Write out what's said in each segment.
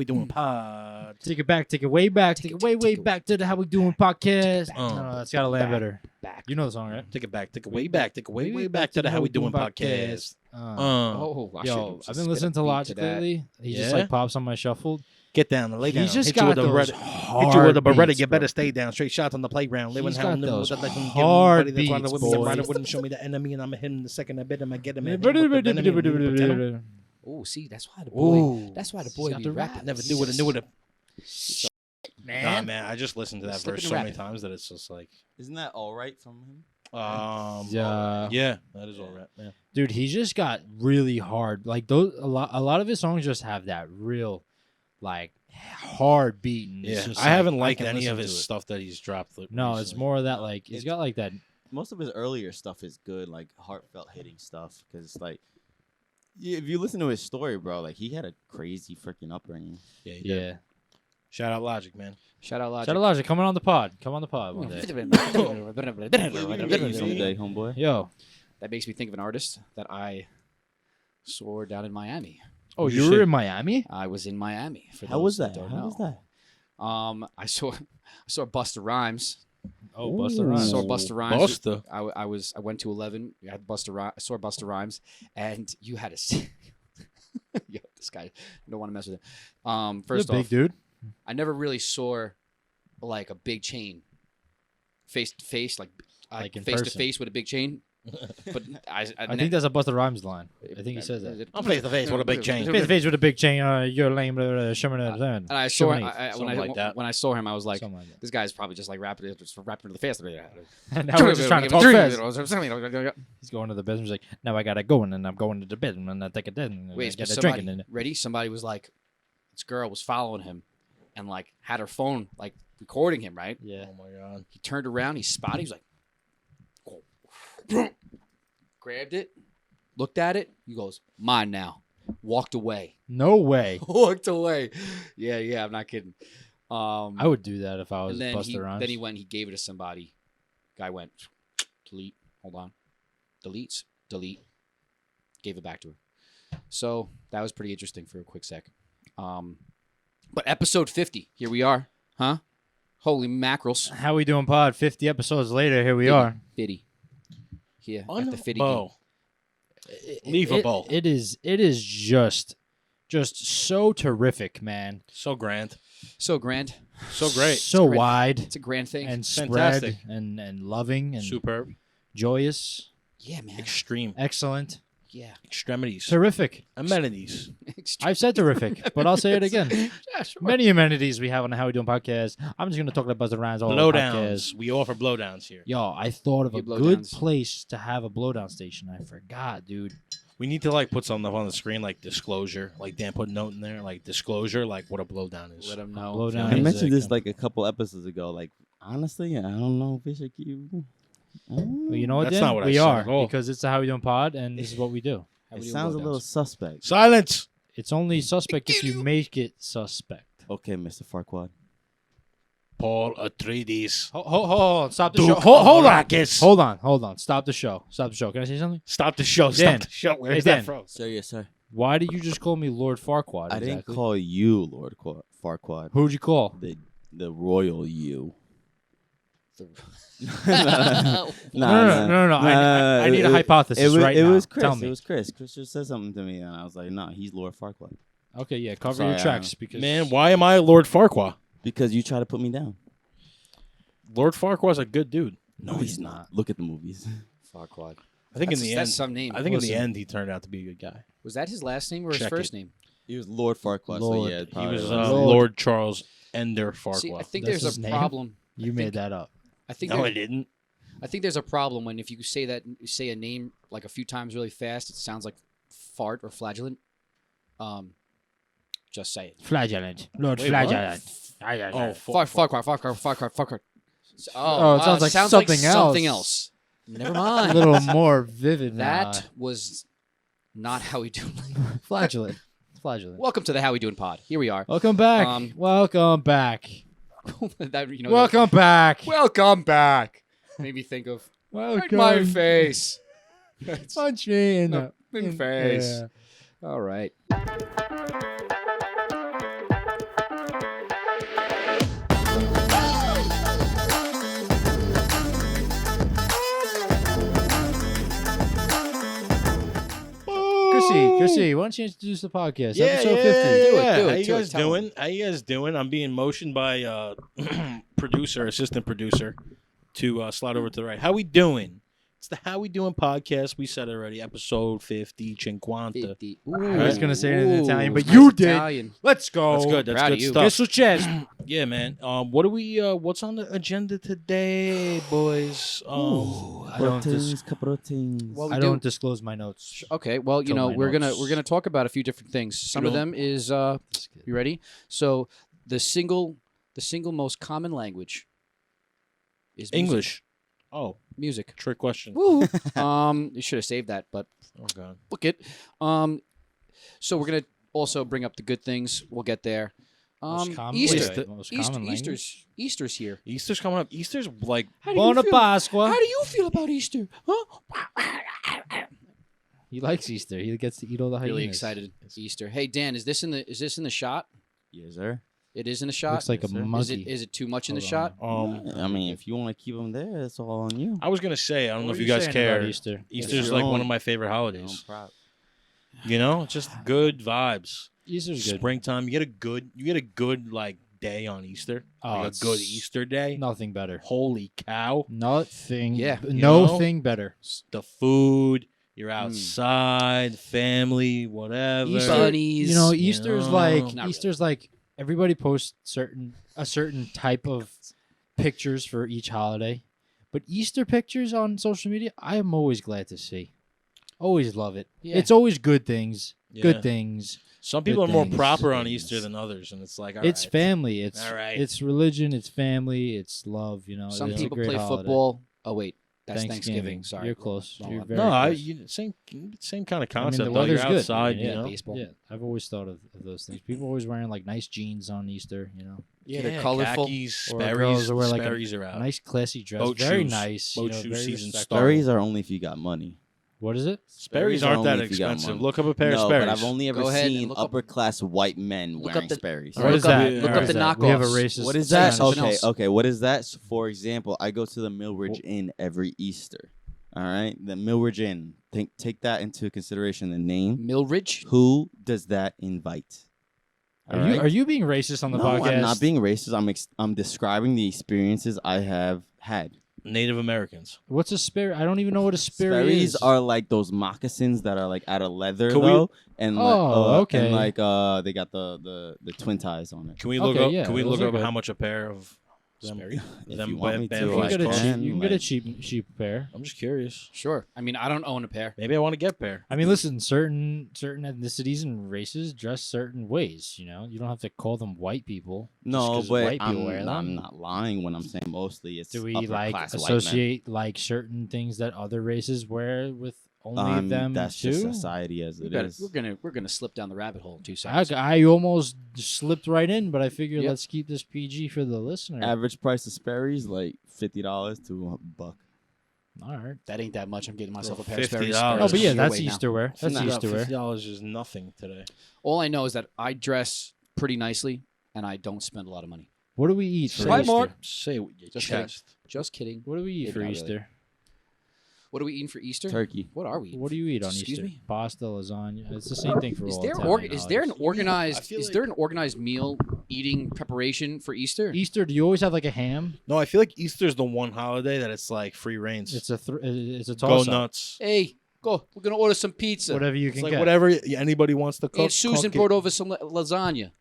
We Doing Pod. Take it back, take it way back, take it way back to the How We Doing podcast. No, that's gotta land better. Back. You know the song, right? Take it back, take it way back, take it way back to the How We Doing podcast. Oh, I Yo, should've I've just been spit listening a to beat Logic that. lately. He just Yeah? like pops on my shuffle. Get down and lay down. He's just Hit you got with a those Beretta. hard Hit you with a Beretta. beats, You better bro. stay down. Straight shots on the playground. Living He's how got I'm living those with the legend. hard Give him everybody that's beats, with me. boy. Rider wouldn't show me the enemy, and I'm hit him the second I bit him. I get him. Oh, see, that's why the boy. Ooh, That's why the He's boy got be the rapping. never do what I knew with it. Man. Nah, man, I just listened to that Slipping verse and so many rapping. times that it's just like, Isn't that all right from him? yeah, that is all right. Yeah. Dude, he's just got really hard. Like those, a lot of his songs just have that real, like, hard beat. And it's Yeah, just I haven't like, liked can any of listen his to it. stuff that he's dropped. No, it's recently. more of that. Like he's got like that. Most of his earlier stuff is good, like heartfelt hitting stuff. Because like, if you listen to his story, bro, like he had a crazy freaking upbringing. Yeah, he did. Yeah. Shout out Logic, man. Shout out Logic. Shout out Logic, coming on the pod. Come on the pod one day. We can get you someday, homeboy. Yo. That makes me think of an artist that I saw down in Miami. Oh, Who'd you you were say? in Miami? I was in Miami. For How those was that? don't How was know. that? I saw Busta Rhymes. Oh, Busta Ooh. Rhymes. Saw Busta Rhymes. Busta. I went to 11. I had I saw Busta Rhymes, and you had to see. Yo, this guy, I don't want to mess with him. First You're a big off, dude. I never really saw like a big chain, face to face, like in face to person. face with a big chain. But I think that's a Busta Rhymes line. I think he says that. I'm face to face with a big chain. Face to face with a big chain. You're lame. And I saw Shimmy. when I saw him, I was like, Something like that. this guy's probably just like rapping to the fast. And now we're just trying to talk fast. He's going to the bedroom. He's like, now I gotta go, and then I'm going to the bedroom, and I take a dead, and I Wait, get a drink, and then ready? Somebody was like, this girl was following him, and like had her phone like recording him. Right? yeah. Oh my god. He turned around, he spotted, he was like, grabbed it, looked at it. He goes, mine now. Walked away. No way. Walked away. Yeah, I'm not kidding. I would do that if I was And then Busta Rhymes. then he went, he gave it to somebody. Guy went, delete, hold on. Delete. Gave it back to her. So that was pretty interesting for a quick sec. But episode 50, here we are. Huh? Holy mackerels. How we doing, pod? 50 episodes later, here we are. 50. Here, at the 50 game. Unbo. Leavable. It is just so terrific, man. So grand. So grand. So great. So great. wide It's a grand thing. and Fantastic. spread and loving and Superb. joyous, yeah, man. Extreme. excellent, Yeah. Extremities. terrific. Amenities. I've said terrific, but I'll say it again. Yeah, sure. Many amenities we have on the How We Doing podcast. I'm just gonna talk about Busta Rhymes all the podcast. Blowdowns. We offer blowdowns here. Yo, I thought of a Get good blowdowns. place to have a blowdown station. I forgot, dude. We need to like put something up on the screen like disclosure. Like Dan put a note in there, like disclosure, like what a blowdown is. Let them know. Blowdown I is mentioned a- this like a couple episosodes ago. Like honestly, I don't know if it should keep. Well, you know what, That's Dan? not what I we said are at all. because it's the How We Doing pod, and this is what we do. How It we do sounds a blowdowns? little suspect. Silence. It's only suspect if you make it suspect. Okay, Mr. Farquaad. Paul Atreides. Hold on. Stop the Duke show. of Hold on. Arrakis. Hold on. Stop the show. Can I say something? Stop the show. Dan. Stop the show. Where's Dan. that from? Sir, yes, sir. Why did you just call me Lord Farquaad? I didn't exactly? call you Lord Farquaad. Who'd you call? The royal you. No. I need a hypothesis right it now. was Chris. Tell me. It was Chris. Chris just said something to me, and I was like, "No, he's Lord Farquaad." Okay, yeah. Cover Sorry, your tracks because Man, why am I Lord Farquaad? Because you try to put me down. Lord Farquaad's a good dude. No, he's not. Look at the movies. Farquaad. I think in the That's end, some name. I think in the Listen. end he turned out to be a good guy. Was that his last name or his Check first it. name? He was Lord Farquaad. Lord. So yeah, He probably was was. Lord Charles Ender Farquaad. See, I think That's there's his a name? problem. you made that up. I think no, there- I didn't. I think there's a problem when if you say a name like a few times really fast, it sounds like fart or flagellant. Just say it. Flagellant. Lord Wait, Flagellant. Oh, Farquaad. Oh, it sounds like something Something else. else. Never A mind. little more vivid now. That was not how we do. Flagellant. Welcome to the How We Doing Pod. Here we are. Welcome back. Welcome back. Welcome back. Welcome back. Made me think of Welcome. my face. Punch me in the face. Yeah. All right. Chrissy, why don't you introduce the podcast? Yeah, Episode yeah, 50. yeah, Do it, yeah. do it, How you do it. guys Tell 'em. doing? How you guys doing? I'm being motioned by assistant producer, to slide over to the right. How we doing? It's the How We Doing podcast. We said it already. Episode 50, cinquanta. 50. I was gonna say it in Ooh, Italian, but nice you did. Italian. Let's go. That's good. That's Proud good of you. stuff. Che successo? Yeah, man. What do we? What's on the agenda today, boys? I don't Proteins. Well, we I do- don't disclose my notes. Okay, well, you Till know, my we're notes. gonna talk about a few different things. Some of them is you ready? So the single most common language is music. English. Oh, Music. trick question. Woo. You should have saved that, but Oh God. book it. So we're gonna also bring up the good things. We'll get there. Most common- Easter. wait, most common language? Easter's here. Easter's coming up. Easter's like Buona Pasqua. How do you feel about Easter? Huh? He likes Easter. He gets to eat all the hyenas. Really excited. Easter. Hey Dan, is this in the shot? Yes, sir. It is in the shot. Looks like Yes, a sir. monkey. Is it too much in the Hold on. shot? I mean, if you want to keep them there, it's all on you. I was gonna say. I don't know What if were you guys saying about care. Easter. Easter's your like one own- of my favorite Your own holidays. prop. You know, it's just good vibes. Easter's good. Springtime. You get a good like day on Easter. Oh, Like a it's good Easter day. Nothing better. Holy cow! Nothing. Yeah. You know? Nothing better. The food. You're outside, family, whatever. Easter, Bunnies. You know, you Easter's know. like Not Easter's like everybody posts a certain type of pictures for each holiday, but Easter pictures on social media, I am always glad to see. Always love it. Yeah. It's always good things. Yeah. Good things. Some people are Good more things. proper on Things. Easter than others, and it's like It's all right. family. It's All right. It's religion. It's family. It's love. You know, Some it's a people great play holiday. football. Oh wait, that's Thanksgiving. Sorry, You're close. Wrong You're one. very No, close. same kind of I mean, concept. the though. You're weather's good. outside, Yeah, you know. baseball. Yeah, I've always thought of those things. People always wearing like nice jeans on Easter. You know, Yeah, they're colorful. Khakis, Or Sperry's, girls that wear, like, a Sperry's are out. nice classy dress. Boat Very shoes. nice. Boat you know, shoe very season respectful. started. Sperry's are only if you got money. What is it? Sperry's are aren't that only if you got expensive. money. Look up a pair of No, Sperry's. but I've only ever Go ahead and seen look up- upper class white men look up wearing the- Sperry's. What is Look up- that? look What up is the that? We have a knockoffs. racist. What is Say that? something Okay, else. okay. What is that? For example, I go to the Millridge Inn every Easter. All right, the Millridge Inn. Take that into consideration. The name. Millridge. Who does that invite? All right? Are you being racist on the no, podcast? I'm not being racist. I'm describing the experiences I have had. Native Americans. What's a Sperry? I don't even know what a Sperry Sperry's is. are like those moccasins that are like out of leather Can we- though, and okay. and like they got the twin ties on it. Can we look Okay, up? yeah, Can we those look are up good. how much a pair of them? Sperry? If them you want band- me to, band you can boys get a cost? cheap. can, You can get a like- cheap pair. I'm just curious. Sure. I mean, I don't own a pair. Maybe I want to get a pair. I mean, listen, certain ethnicities and races dress certain ways. You know, you don't have to call them white people. just No, 'cause but white people wear them. I'm not lying when I'm saying mostly it's Do we upper like class white men. associate like certain things that other races wear with only them That's too? just society as it is. We're gonna slip down the rabbit hole in 2 seconds. I almost slipped right in, but I figured Yep. let's keep this PG for the listener. Average price of Sperry's like $50 to $1. All right. That ain't that much. I'm getting myself a pair $50. of Sperry's. Oh, Oh, but yeah, Your that's way now. Easter wear. That's Nah, Easter wear. $50 is nothing today. All I know is that I dress pretty nicely and I don't spend a lot of money. What do we eat for Say, Easter? say it with your Just kidding. chest. Just kidding. What do we eat Maybe for not really. Easter? What are we eating for Easter? Turkey. What are we? What do you eat on Excuse Easter? me? Pasta, lasagna. It's the same thing for Is all there Italian is there an holidays. organized I feel is like- there an organized meal eating preparation for Easter? Easter? Do you always have like a ham? No, I feel like Easter's the one holiday that it's like free reigns. It's a Go toss up. nuts. Hey, go. We're gonna order some pizza. Whatever you It's can like get. whatever anybody wants to cook. Aunt Susan cook it. brought over some lasagna.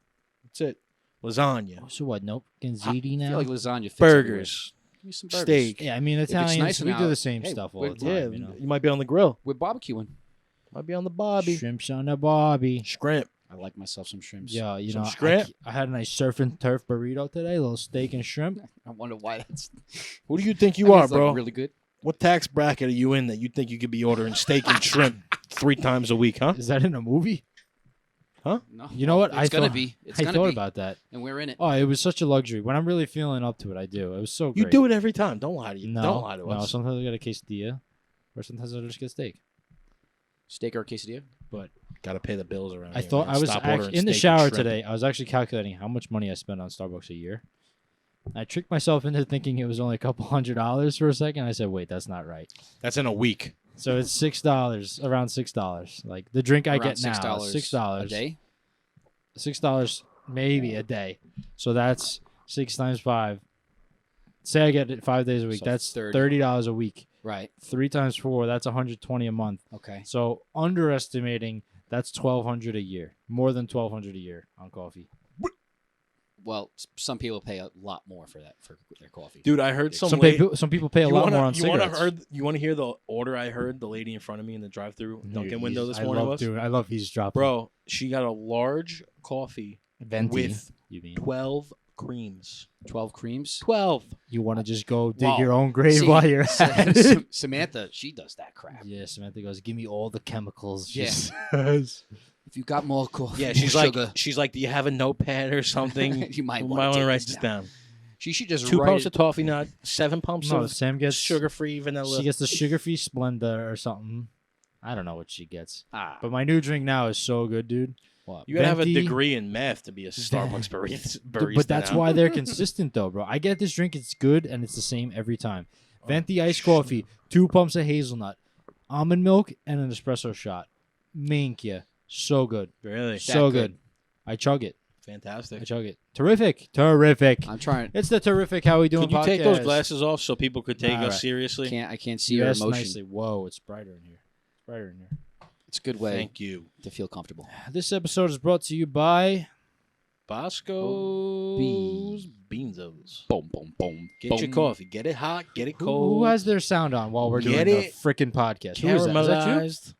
That's it. Lasagna, So what? Nope. I Ziti now. feel like lasagna fits burgers, everywhere. Give me some burgers. steak. Yeah, I mean it's Italians. nice we and do out- the same hey, stuff all we're- the time. Yeah, you know? you might be on the grill. We're barbecuing. Might be on the bobby. Shrimps on the barbie. Shrimp. I like myself some shrimps. Yeah, you Some know, shrimp? I had a nice surf and turf burrito today. A little steak and shrimp. I wonder why that's. Who do you think I you mean, are, it's, like, bro? really good. What tax bracket are you in that you think you could be ordering steak and shrimp 3 times a week, huh? Is that in a movie? No, You know what? It's I gonna thought, be. It's I gonna thought be. about that. And we're in it. Oh, it was such a luxury. When I'm really feeling up to it, I do. It was so You great. do it every time. Don't lie to you. No, Don't lie to no. us. Sometimes I get a quesadilla, or sometimes I just get steak. Steak or quesadilla? Got to pay the bills around I here, thought man. I was Stop act- ordering in the steak and shower shrimp. today. I was actually calculating how much money I spend on Starbucks a year. I tricked myself into thinking it was only a couple $100s for a second. I said, "Wait, that's not right." That's in a week. So it's $6, around $6. Like the drink I Around get now, $6 $6 a day. $6 maybe a day. So that's 6 times 5. Say I get it 5 days a week. So That's 30. $30 a week. Right. 3 times 4, that's $120 a month. Okay. So underestimating, that's $1,200 a year. More than $1,200 a year on coffee. Well, some people pay a lot more for that for their coffee. Dude, I heard some Some people pay a lot more on cigarettes. You want to hear the order I heard the lady in front of me in the drive-through Dunkin' window this morning was? I love eavesdropping. Bro, she got a large coffee Venti, with you mean? 12 creams. 12 creams. 12. You want to just go dig Wow. your own grave See, while you're at it? Samantha, she does that crap. Yeah, Samantha goes, give me all the chemicals. Yeah. She says. If you got more coffee, Yeah, more she's sugar, like, do you have a notepad or something? you might want want to to write this down. She should just 2 write pumps it. of toffee nut, 7 pumps No, of Sam gets sugar-free vanilla. She gets the sugar-free Splenda or something. I don't know what she gets. Ah, But my new drink now is so good, dude. what? You gotta have a Venti- degree in math to be a Starbucks barista. But that's now. why they're consistent, though, bro. I get this drink; it's good and it's the same every time. Venti iced coffee, 2 pumps of hazelnut, almond milk, and an espresso shot. Minkia, so good, Really so good. good. I chug it. fantastic. I chug it. Terrific. I'm trying. It's the terrific. How we doing? Can you take those podcast. glasses off so people could take All us right. seriously? I can't see your Yes, emotion. nicely. Whoa, it's brighter in here. It's brighter in here. It's a good way Thank you, to feel comfortable. This episode is brought to you by Bosco's Beanzos. Boom, boom, boom. Get your coffee. Get it hot. Get it cold. who has their sound on while we're Get doing it a freaking podcast. Who is that? Is that you? Caramelized.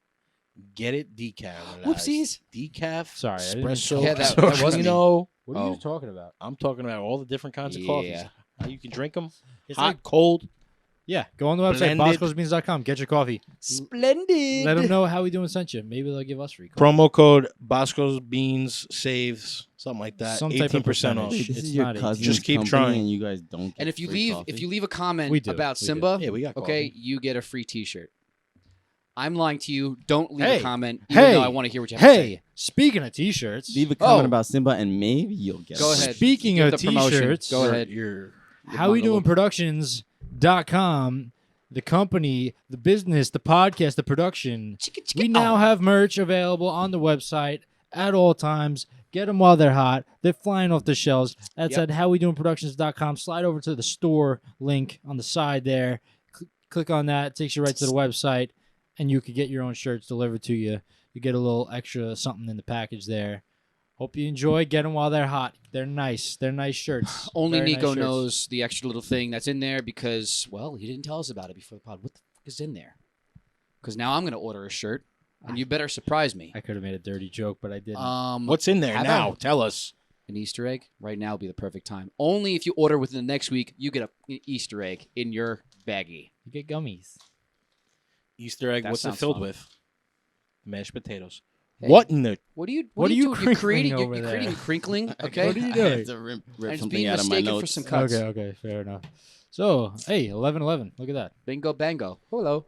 Get it decaramelized. Whoopsies. Decaf. Sorry, I didn't- Espresso. Yeah, that wasn't me. cappuccino. What are Oh. you talking about? I'm talking about all the different kinds of coffees. Yeah. How you can drink them. It's Hot, like- cold. Yeah, go on the website, Blended. boscosbeans.com. Get your coffee. Splendid. Let them know how we doing sent you. Maybe they'll give us free coffee. Promo code Bosco's Beans saves something like that. Some type of 18% off. percentage. This It's is your not a- cousin's Just keep company trying. and you guys don't. Get And if you free leave coffee? a comment We do. about We do. Simba, Yeah, we got okay, coffee. you get a free T-shirt. I'm lying to you. Don't leave Hey. a comment, even Hey. though I want to hear what you have to say. Hey, speaking of t-shirts, leave a comment Oh. about Simba and maybe you'll get. Go it. ahead. Speaking Give of the promotion. t-shirts, Go ahead. How We Doing Productions.com, the company, the business, the podcast, the production. We now have merch available on the website at all times. Get them while they're hot. They're flying off the shelves. That's Yep. at howwedoingproductions.com. Slide over to the store link on the side there. Click on that. It takes you right to the website, and you could get your own shirts delivered to you. You get a little extra something in the package there. Hope you enjoy. Get them while they're hot. They're nice. They're nice shirts. Only Very nice Nico shirts. knows the extra little thing that's in there because, well, he didn't tell us about it before the pod. What the fuck is in there? Because now I'm going to order a shirt, and you better surprise me. I could have made a dirty joke, but I didn't. What's in there How now? about- Tell us. An Easter egg? Right now would be the perfect time. Only if you order within the next week, you get an Easter egg in your baggie. You get gummies. Easter egg. That What's it sounds filled fun. with? Mashed potatoes. Hey. What in the? What are you What are you doing? You're crinkling creating, over you're there? creating crinkling, okay? What are you I doing? had to rip And it's something being out of my mistaken for notes. some cuts. Okay, fair enough. So, hey, 11-11. Look at that. Bingo bango. Hello.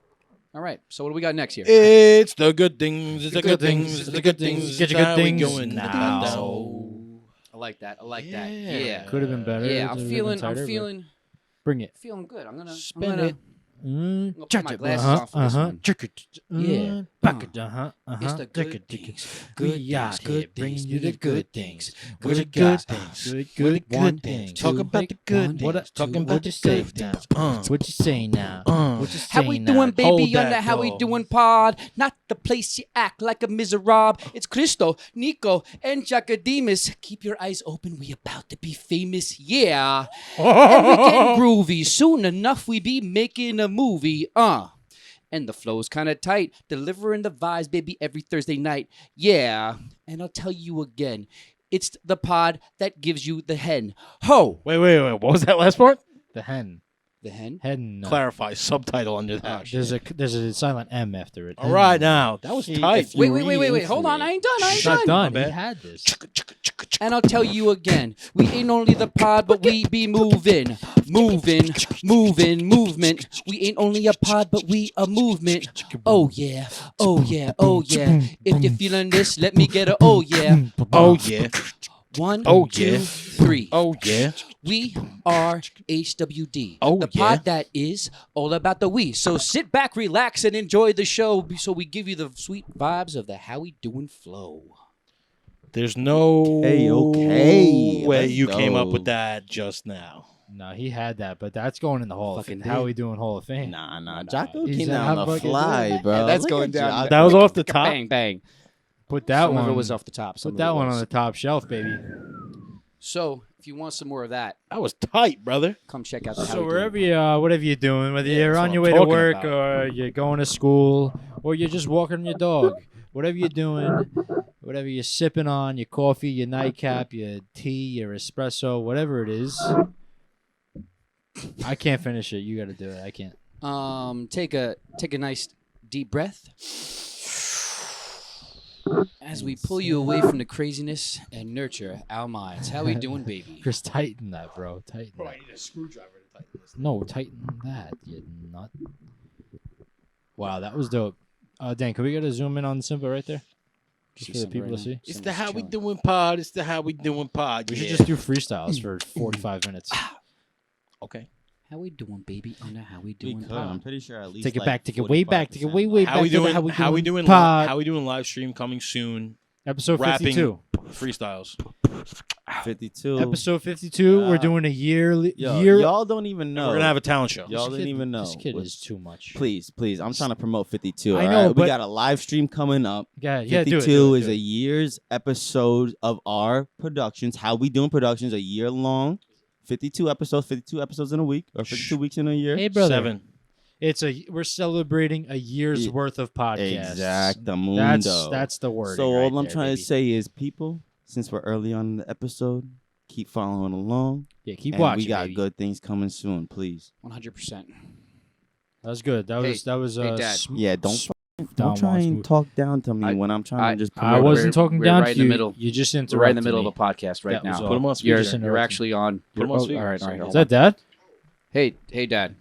All right. So what do we got next here? It's the good things. It's the good things. It's the good things. Get your good How we things going now. I like that. I like that. Yeah. Yeah. Could have been better. Yeah, It I'm would've been feeling tighter, but bring it. feeling good. I'm gonna Spin it. I'm gonna put my glasses on for this one. Yeah. Back it, It's the good things. Good We out things, here good bringing things, you the bringing good good things. things. Good Good good things. things. Good One good thing. things. Talk about the good One things. thing. Talking What about you the say good now? things. What you say now? What you say How we now? doing, baby? Hold On that, the How We though. Doing pod. Not the place you act like a miserable. It's Cristo, Nico, and Jackademus. Keep your eyes open. We about to be famous, yeah. And we getting groovy. Soon enough, we be making a movie, And the flow's kind of tight. Delivering the vibes, baby, every Thursday night. Yeah. And I'll tell you again. It's the pod that gives you the hen. Ho! Wait. What was that last part? The hen. The hen? Hen. Clarify. Subtitle under that. There's a silent M after it. All right, now that was tight. Wait. Hold on. I ain't done. It's not done. My He bad. had this. And I'll tell you again, we ain't only the pod, but we be moving. Movement. We ain't only a pod, but we a movement. Oh yeah. If you're feeling this, let me get a oh yeah. Oh yeah. One, Oh, two, yeah. 3. Oh yeah. We are HWD. Oh, the yeah. pod that is all about the we. So sit back, relax, and enjoy the show so we give you the sweet vibes of the How We Doing flow. There's no Okay. way Let's you came up go. with that just now. No, he had that, but that's going in the Hall of Fucking Fame. How did. we doing Hall of Fame? Nah. Jocko He came said, down "How on the fucking fly, doing?" bro. that's Look going at down. Jocko. That was off the top. Bang, bang. Put that Some one. of it was off the top. Some Put of that it one was. on the top shelf, baby. So if you want some more of that, That was tight, brother. come check out the How So We wherever Doing. whatever you're doing, whether Yeah, you're that's on what your I'm way to talking work about. or you're going to school or you're just walking your dog, whatever you're doing, whatever you're sipping on, your coffee, your nightcap, your tea, your espresso, whatever it is. I can't finish it. You got to do it. I can't. Take a nice deep breath as we pull you away from the craziness and nurture our minds. How we doing, baby? Chris, tighten that, bro. Tighten that. need a screwdriver to tighten this. No, tighten that, you nut. Wow, that was dope. Dan, can we get a zoom in on the symbol right there? Just for the something people right to now? see. It's Someone's the How We chilling. Doing pod. It's the How We Doing pod. We should Yeah. just do freestyles for 45 minutes. Okay. How we doing, baby? On the How We We Doing could. I'm pod. pretty sure at least Take it like back, take it way back, take it way, 45%. way How back we to the doing? How We Doing How pod. we doing? Live stream coming soon. Episode rapping 52. Freestyles. 52. Episode 52. We're Yeah. doing a yearly. Yo, year. y'all don't even know. We're gonna have a talent show. Y'all didn't even know. This kid What- is too much. Please. I'm trying to promote 52. I all know, right? but- We got a live stream coming up. Yeah, 52 do it. Do it, is do a it. year's episode of our productions. How We Doing Productions, a year long. 52 episodes in a week, or 52 weeks in a year. Hey, brother. 7. We're celebrating a year's Yeah, worth of podcasts. Exactamundo. That's the word. So all I'm trying to say is, people, since we're early on in the episode, keep following along. Yeah, keep And watching. we got baby. good things coming soon, please. 100%. That was good. That was hey, Dad. Yeah, don't Don try Juan's and movie. talk down to me I- when I'm trying to just. I promote wasn't it. talking we're down right to in the you. middle. You just interrupted We're right in the middle me. of a podcast right That was now. all. Put 'em on You're, speaker. Just you're interrupted. actually on. Put 'em on oh, speaker. all right. Is Hold that on. Dad? Hey, Dad.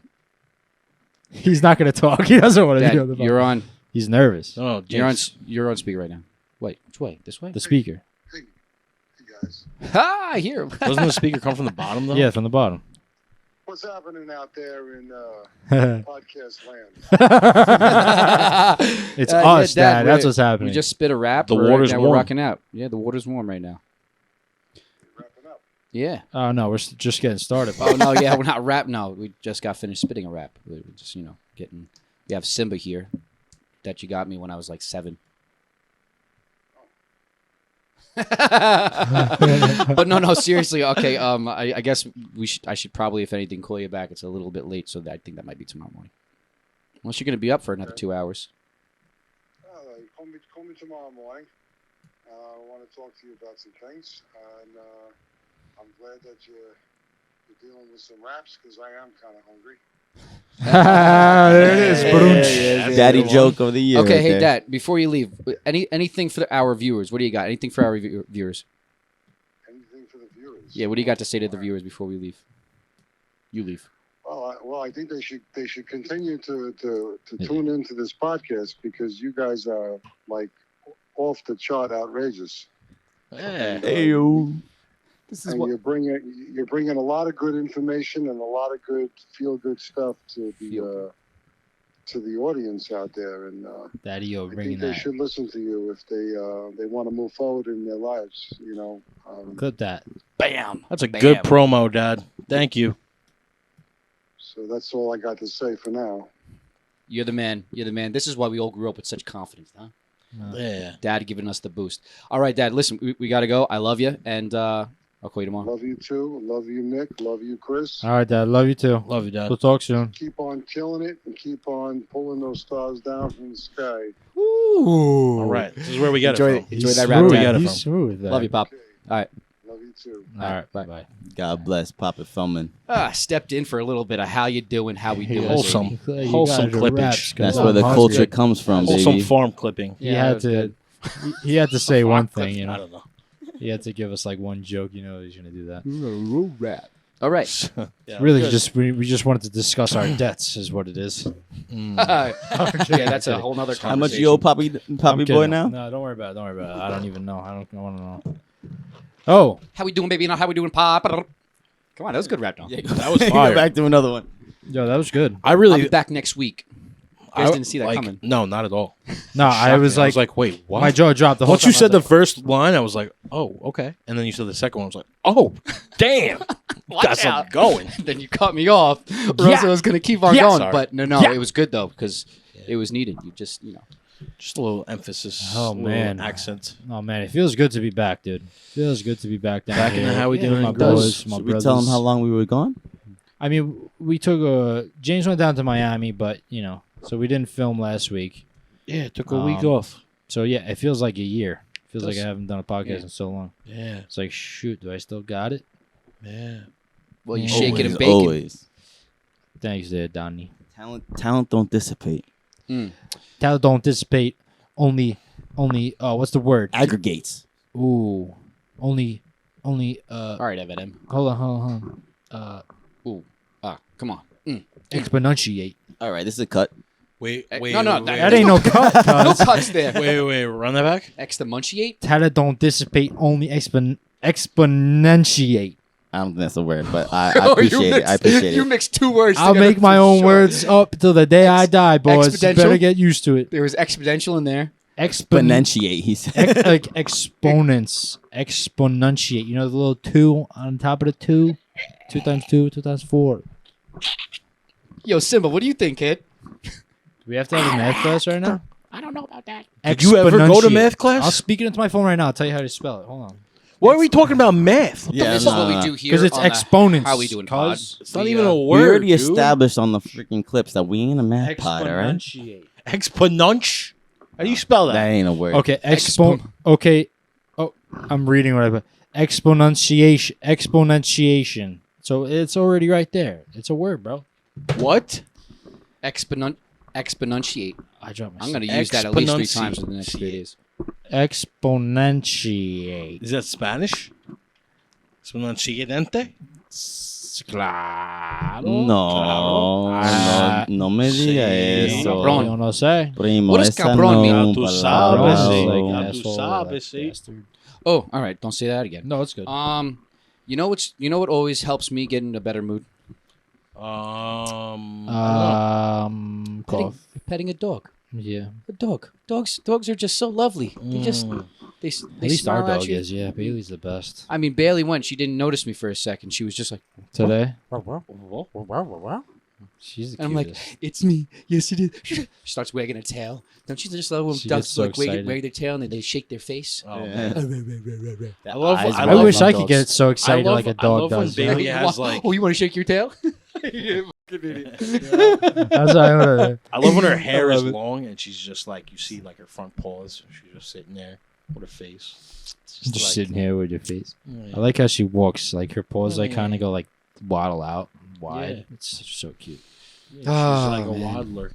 He's not going to talk. He doesn't want to Dad, be on the phone. you're on. He's nervous. Oh, You're on. James. You're on speaker right now. Wait, which way? This way? The speaker. Hey guys, Ha! Here. Doesn't the speaker come from the bottom though? Yeah, from the bottom. what's happening out there in it's podcast land? us, Dad. That's we- what's happening. We just spit a rap. The right water's now warm. We're rocking out. Yeah, the water's warm right now. Wrapping up. Yeah. Oh, no, we're just getting started. Oh no, yeah, we're not rap. No, we just got finished spitting a rap. We're just getting. We have Simba here, that you got me when I was like 7. But no, seriously. Okay, I guess I should probably, if anything, call you back. It's a little bit late, so I think that might be tomorrow morning. Unless you're gonna be up for another 2 hours. Call me tomorrow morning. I want to talk to you about some things, and I'm glad that you're dealing with some raps because I am kind of hungry. There it is. Yeah, Boom. yeah, Daddy yeah. joke of the year. Okay, right hey there. Dad. Before you leave, anything for our viewers? What do you got? Anything for our viewers? Anything for the viewers? Yeah, what do you got to say to the viewers before we leave? You leave. Well, I think they should continue to tune into this podcast because you guys are like off the chart outrageous. Yeah. Ayo. This is And what. you're bringing a lot of good information and a lot of good feel good stuff to the audience out there, and Daddio I bringing think they that. should listen to you if they want to move forward in their lives. Clip that. Bam. That's a Bam. good promo, Dad. Thank you. So that's all I got to say for now. You're the man. You're the man. This is why we all grew up with such confidence, huh? Yeah. Dad giving us the boost. All right, Dad. Listen, we got to go. I love you, and I'll call you tomorrow. Love you too. Love you, Nick. Love you, Chris. All right, Dad. Love you too. Love you, Dad. We'll talk soon. Keep on killing it and keep on pulling those stars down from the sky. Ooh. All right. This is where we get Enjoy it from. Enjoy He's that rap, smooth. Dad. Dad. it He's from. smooth. Love you, Pop. Okay. All right. Love you too. All right. Bye. God bless Papa Feldman. Stepped in for a little bit of how you doing, how we doing. Wholesome. baby. Wholesome clippage. That's where the culture comes from, Wholesome baby. farm clipping. He Yeah, had that was to. He had to say one thing, you I know. don't know. He had to give us like one joke. You know, he's gonna do that. All right. Yeah, Really, good. we just wanted to discuss our debts, is what it is. Mm. Yeah, that's a whole nother conversation. How much you owe Poppy I'm Boy kidding. now? No, don't worry about it. Don't worry about it. I don't even know. I don't want to know. Oh, How we doing, baby? Not how we doing, pop. Come on, that was a good rap, Don. Yeah, That was go fire. back to another one. yo, that was good. I I'll really be back next week. You guys didn't see that like, coming. No, not at all. No, I was Shocked me. like, wait, what? my jaw dropped the whole Once time. you I said the was first line, I was like, oh, okay. And then you said the second one, I was like, oh, damn. Got something going. Then you cut me off, or else I was gonna keep on Yeah. going. Sorry. But no, Yeah. it was good though because it was needed. You just, Just a little emphasis. Oh, a little man. accent. like, oh man, it feels good to be back, dude. Feels good to be back down Back in here. the How We Yeah, Doing my it does. boys, my Should we brothers. tell them how long we were gone? I mean, we took James went down to Miami, but so we didn't film last week. Yeah, took a week Um, off. So yeah, it feels like a year. Feels like I Does. haven't done a podcast Yeah. in so long. Yeah, It's like, shoot, do I still got it? yeah. well, you Always, shake it and Always, bake it. always. Thanks, there, Donnie. Talent don't dissipate. Talent don't dissipate. Only. What's the word? Aggregates. Ooh, only. All right, Evan. Hold on. Come on. Exponentiate. All right, this is a cut. Wait, No, wait. no, wait, That ain't no cut. No cuz. cuts there. Wait, run that back. Exponentiate. Talent don't dissipate. Only exponentiate. I don't think that's a word, but I Oh, you appreciate it. I mixed- appreciate You it. mixed two words. I'll together make my for own sure. words up till the day I die, boys. You better exponential? get used to it. There was exponential in there. Exponentiate, he said. Like exponents. Exponentiate. You know the little 2 on top of the 2? 2 times 2, 2 times 4. Yo, Simba, what do you think, kid? Do we have to have a math class right now? I don't know about that. Did you ever go to math class? I'll speak it into my phone right now. I'll tell you how to spell it. Hold on. Why are we talking about math? Yeah, This is what we do here. Because it's on the exponents. How we doing pod. cuz. It's not We, even a We word. already dude. established on the freaking clips that we ain't a math pod, all right? Exponentiate. Exponunch. How do you spell that? That ain't a word. Okay, Okay. Oh, I'm reading what I put. Exponentiation. So it's already right there. It's a word, bro. What? Exponentiate. I dropped my I'm going to use that at least 3 times in the next 3 Exponentiate. days. Exponentiate. Is that Spanish? Exponenciente? Claro. No, Ah, no me diga sí, eso. cabrón. Yo no sé. Primo, What does esa cabrón no mean? un Tú palabra. sabes, sí. Like tú asshole, sabes, like sí. bastard. Oh, all right. Don't say that again. No, it's good. You know what always helps me get in a better mood? Cough. Petting a dog. Yeah. A dog. Dogs are just so lovely. They just they At least our smile at dog you. is. Yeah, Bailey's the best. I mean, Bailey went. She didn't notice me for a second. She was just like, Today. She's the and I'm like, cutest. it's me. Yes, it is. She starts wagging her tail. Don't you just love when She dogs gets so like wag excited. their tail and they shake their face? Oh, Yeah. man. The I love- eyes I I love wish my I could dogs. get so excited love- like a I dog love when does. Bailey yeah. has, like- Oh, you want to shake your tail? That's how I love when her hair is love it. long and she's just like, you see like her front paws. She's just sitting there with her face. It's Just like- sitting here with your face. Yeah. I like how she walks. Like her paws, like Yeah. kind of go like waddle out wide. Yeah. It's so cute. Yeah, she's Oh, like a man. waddler.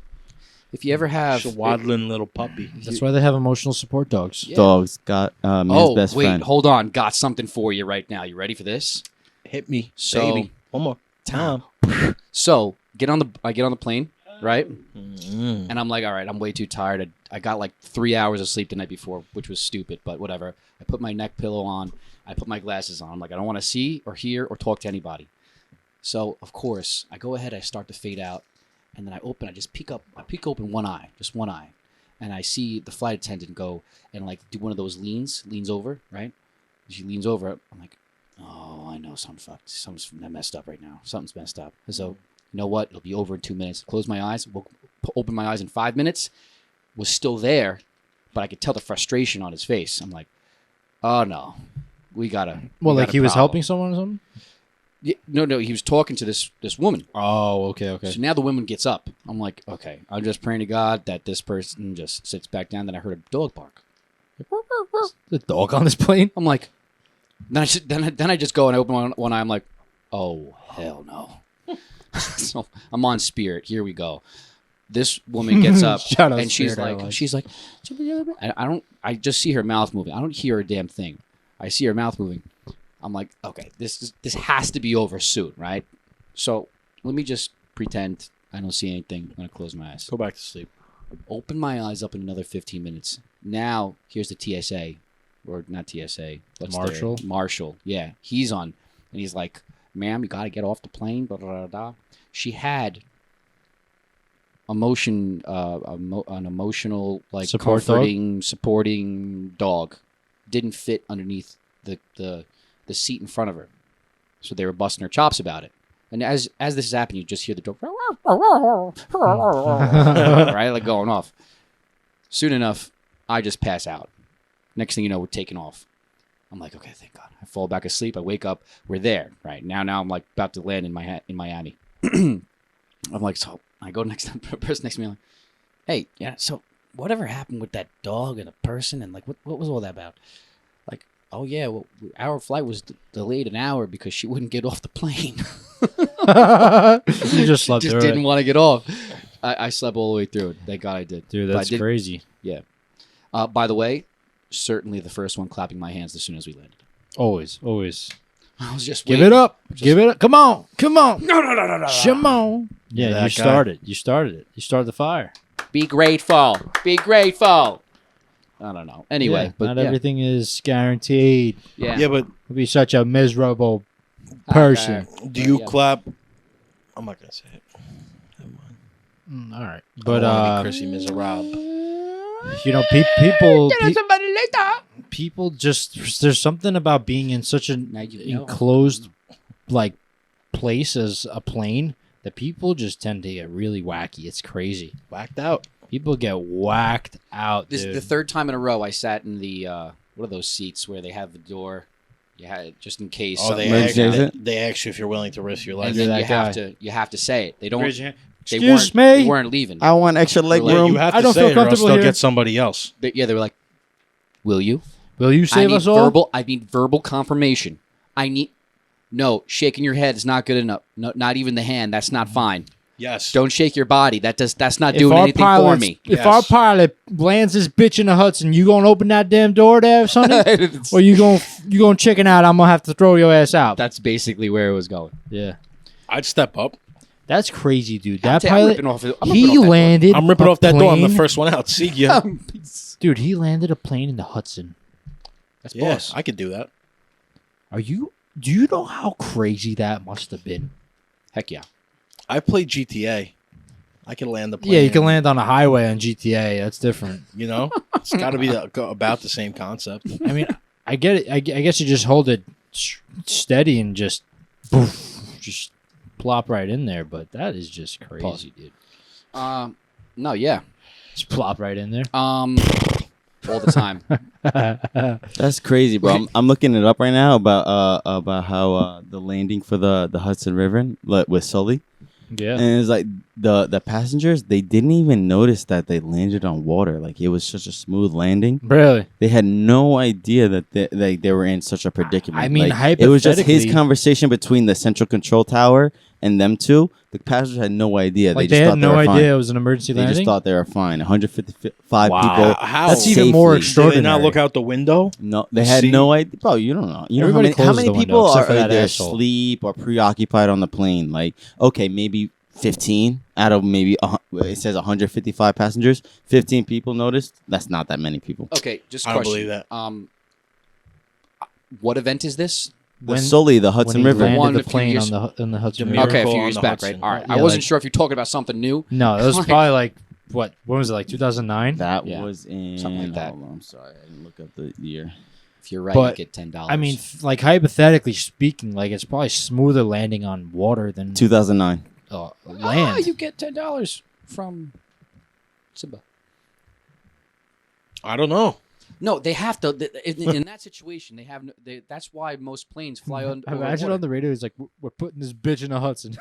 If you ever have, She's a waddling little puppy. That's why they have emotional support dogs. Yeah. Dogs got man's oh best wait, friend. hold on, got something for you right now. You ready for this? Hit me, So- baby. One more time. So I get on the plane, right? Mm. And I'm like, all right, I'm way too tired. I got like 3 hours of sleep the night before, which was stupid, but whatever. I put my neck pillow on. I put my glasses on. I'm like, I don't want to see or hear or talk to anybody. So of course, I go ahead. I start to fade out, and then I just peek open one eye, just one eye, and I see the flight attendant go and like do one of those leans over, right? She leans over. I'm like, oh, I know something fucked. Something's messed up right now. Something's messed up. So you know what? It'll be over in 2 minutes. Close my eyes. Open my eyes in 5 minutes. Was still there, but I could tell the frustration on his face. I'm like, oh no, we gotta. Well, we like got a he was problem. helping someone or something. Yeah, no, he was talking to this woman. Oh, okay. So now the woman gets up. I'm like, okay, I'm just praying to God that this person just sits back down. Then I heard a dog bark. The dog on this plane. I'm like, then I just go and open one eye. I'm like, oh hell no. So I'm on Spirit. Here we go. This woman gets up Shout out and she's Spirit like, Airlines. I just see her mouth moving. I don't hear a damn thing. I see her mouth moving. I'm like, okay, this has to be over soon, right? So let me just pretend I don't see anything. I'm gonna close my eyes. Go back to sleep. Open my eyes up in another 15 minutes. Now here's the TSA. or not TSA. Marshal? Marshal. Yeah, he's on, and he's like, "Ma'am, you gotta get off the plane." Blah, blah, blah, blah. She had an emotional, like, Support comforting, supporting dog. Didn't fit underneath the seat in front of her, so they were busting her chops about it. And as this is happening, you just hear the dog, right, like going off. Soon enough, I just pass out. Next thing you know, we're taking off. I'm like, okay, thank God. I fall back asleep. I wake up. We're there, right now. I'm like about to land in Miami. I'm like, so I go next to the person next to me. I'm like, hey, yeah. So whatever happened with that dog and a person, and like, what was all that about? Like, oh yeah, well, our flight was delayed an hour because she wouldn't get off the plane. You just slept Just through didn't it. want to get off. I slept all the way through it. Thank God I did. Dude, But I that's did- crazy. Yeah. By the way, certainly the first one clapping my hands as soon as we landed. Always, always. I was just Give waiting. it up. Give it up. Come on. Come on. No. Come on. Yeah, That you guy. started. You started it. You started the fire. Be grateful. Be grateful. I don't know. Anyway, Yeah, but not yeah. everything is guaranteed. Yeah. Yeah, but You'll be such a miserable person. do you Yeah. clap? I'm not gonna say it. All right. But But Chrissy Miserable. you know, people just there's something about being in such an Now you know. enclosed like place as a plane that people just tend to get really wacky. It's crazy. Whacked out. People get whacked out. This is Dude. the third time in a row I sat in the what are those seats where they have the door? You had just in case. Oh, something they like ask, that. they ask you if you're willing to risk your life. And You're then that you have to say it. They don't. Raise your hand. They Excuse weren't, me? They weren't leaving. I want extra leg Like, Yeah, room. you have I to don't say feel it or else comfortable they'll here. get somebody else. They were like, "Will you? Will you I save need us all? I need verbal confirmation. I need no shaking your head is not good enough. No, not even the hand. That's not fine. Yes. Don't shake your body. That's not If doing our anything for pilot's- me. If Yes. our pilot lands this bitch in the Hudson, you gonna open that damn door there, Sonny? Or you gonna chicken out? I'm gonna have to throw your ass out. That's basically where it was going. Yeah, I'd step up. that's crazy, dude. I'm That I'm pilot, ripping off, I'm ripping he off that door. landed. I'm ripping a off that door. I'm the plane- first one out. See ya. Dude, he landed a plane in the Hudson. That's Yeah, boss. I could do that. Do you know how crazy that must have been? Heck yeah. I played GTA. I can land the plane. Yeah, you can land on a highway on GTA. That's different. You know, it's got to be about the same concept. I mean, I get it. I guess you just hold it steady and just, poof, just plop right in there. But that is just crazy, Pause. dude. No, yeah. Just plop right in there. All the time. That's crazy, bro. I'm looking it up right now about how the landing for the Hudson River with Sully. Yeah. And it's like the passengers, they didn't even notice that they landed on water. Like it was such a smooth landing. Really? They had no idea that they were in such a predicament. I mean, like, it was just his hypothetically- conversation between the central control tower and them two. The passengers had no idea. Like they they just had thought no they were idea fine. it was an emergency They landing. just thought they were fine. 155 Wow. people. How? That's even more safely. Did they extraordinary. not look out the window? No, they had See? no idea. Bro, you don't know. You know Everybody how closed many the window, people except are for that either asshole. asleep or preoccupied on the plane? Like, okay, maybe 15 out of maybe it says 155 passengers. 15 people noticed. That's not that many people. Okay, just a I don't question. believe that. What event is this? The Sully, the Hudson when he River. landed One the a few plane years- on the Hudson The River. Okay, a Miracle few on years the back, Hudson. right? All right. Yeah, I wasn't like- sure if you're talking about something new. No, it was Like- probably like what? When was it? Like 2009. That Yeah, was in something like that. Hold on, I'm sorry, I didn't look up the year. If you're right, But, you get $10. I mean, like hypothetically speaking, like it's probably smoother landing on water than 2009. land. you get $10 from Simba. I don't know. No, they have to. In that situation, they have. That's why most planes fly on. over Imagine water. on the radio, he's like, "We're putting this bitch in the Hudson."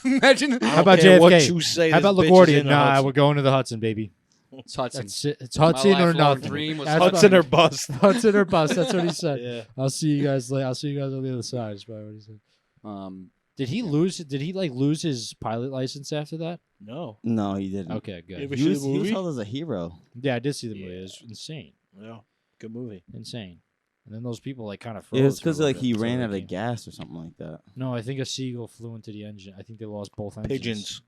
Imagine. How about care JFK? what you say, How this about bitch is LaGuardia? in the Nah, Hudson. we're going to the Hudson, baby. It's Hudson. That's it. It's My Hudson or lifelong nothing. dream was That's Hudson fine. or bust. Hudson or bust. That's what he said. Yeah. I'll see you guys later. I'll see you guys on the other side. Is probably what he said. Did he lose? Did he like lose his pilot license after that? No. No, he didn't. Okay, good. Ever He see was, the he was movie? held as a hero. Yeah, I did see the movie. Yeah. It was insane, Yeah. Good movie. insane. And then those people like kind of froze. It was for a because little like bit he until ran they out of came. gas or something like that. No, I think a seagull flew into the engine. I think they lost both engines. Pigeons.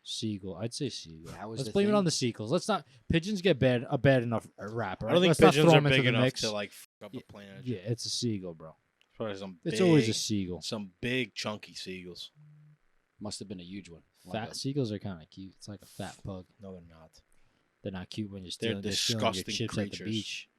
Seagull. I'd say seagull. That was Let's the blame it thing. on the seagulls. Let's not. Pigeons get a bad enough rap. Right? I don't think Let's not pigeons throw are 'em into big the enough mix. to like fuck up a plane. Yeah, it's a seagull, bro. Probably some It's big, always a seagull. some big chunky seagulls. Must have been a huge one. Fat seagulls are kind of cute. It's like a fat pug. No, they're not. They're not cute when you're They're stealing, stealing your disgusting chips at the creatures. beach.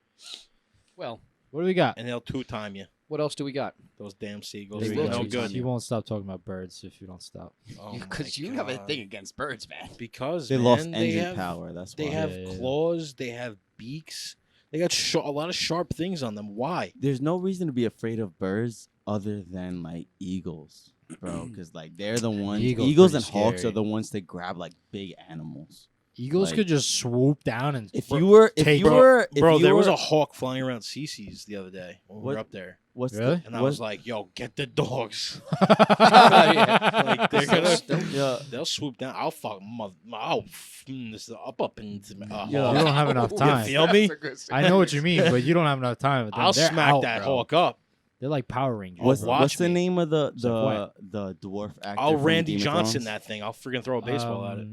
Well, What do we got? And they'll two-time you. what else do we got? Those damn seagulls. They They're will no two-time good. You won't stop talking about birds if you don't stop. Oh my Because you have a God. thing against birds, man. Because They man, lost they engine have, power. That's why. They have Yeah. claws. They have beaks. They got a lot of sharp things on them. Why? There's no reason to be afraid of birds other than like eagles, bro. Because like they're the ones. Eagle's Eagles and pretty hawks scary. are the ones that grab like big animals. Eagles Like- could just swoop down and. If you were, if take- you were, if Bro, you there were, was a hawk flying around CC's the other day when we were What? up there. what's Really? the, And I what- was like, yo, get the dogs. Yeah. Like, they're gonna, yeah. they'll swoop down. I'll fuck I'll this up into You hawk. don't have enough time. feel me? I know what you mean, but you don't have enough time. With them. I'll They're smack out, that bro. hawk up. They're like Power Rangers. What's, bro. watch what's the me. name of the So the dwarf actor? I'll from Randy Game of Johnson Thrones? that thing. I'll freaking throw a baseball at it.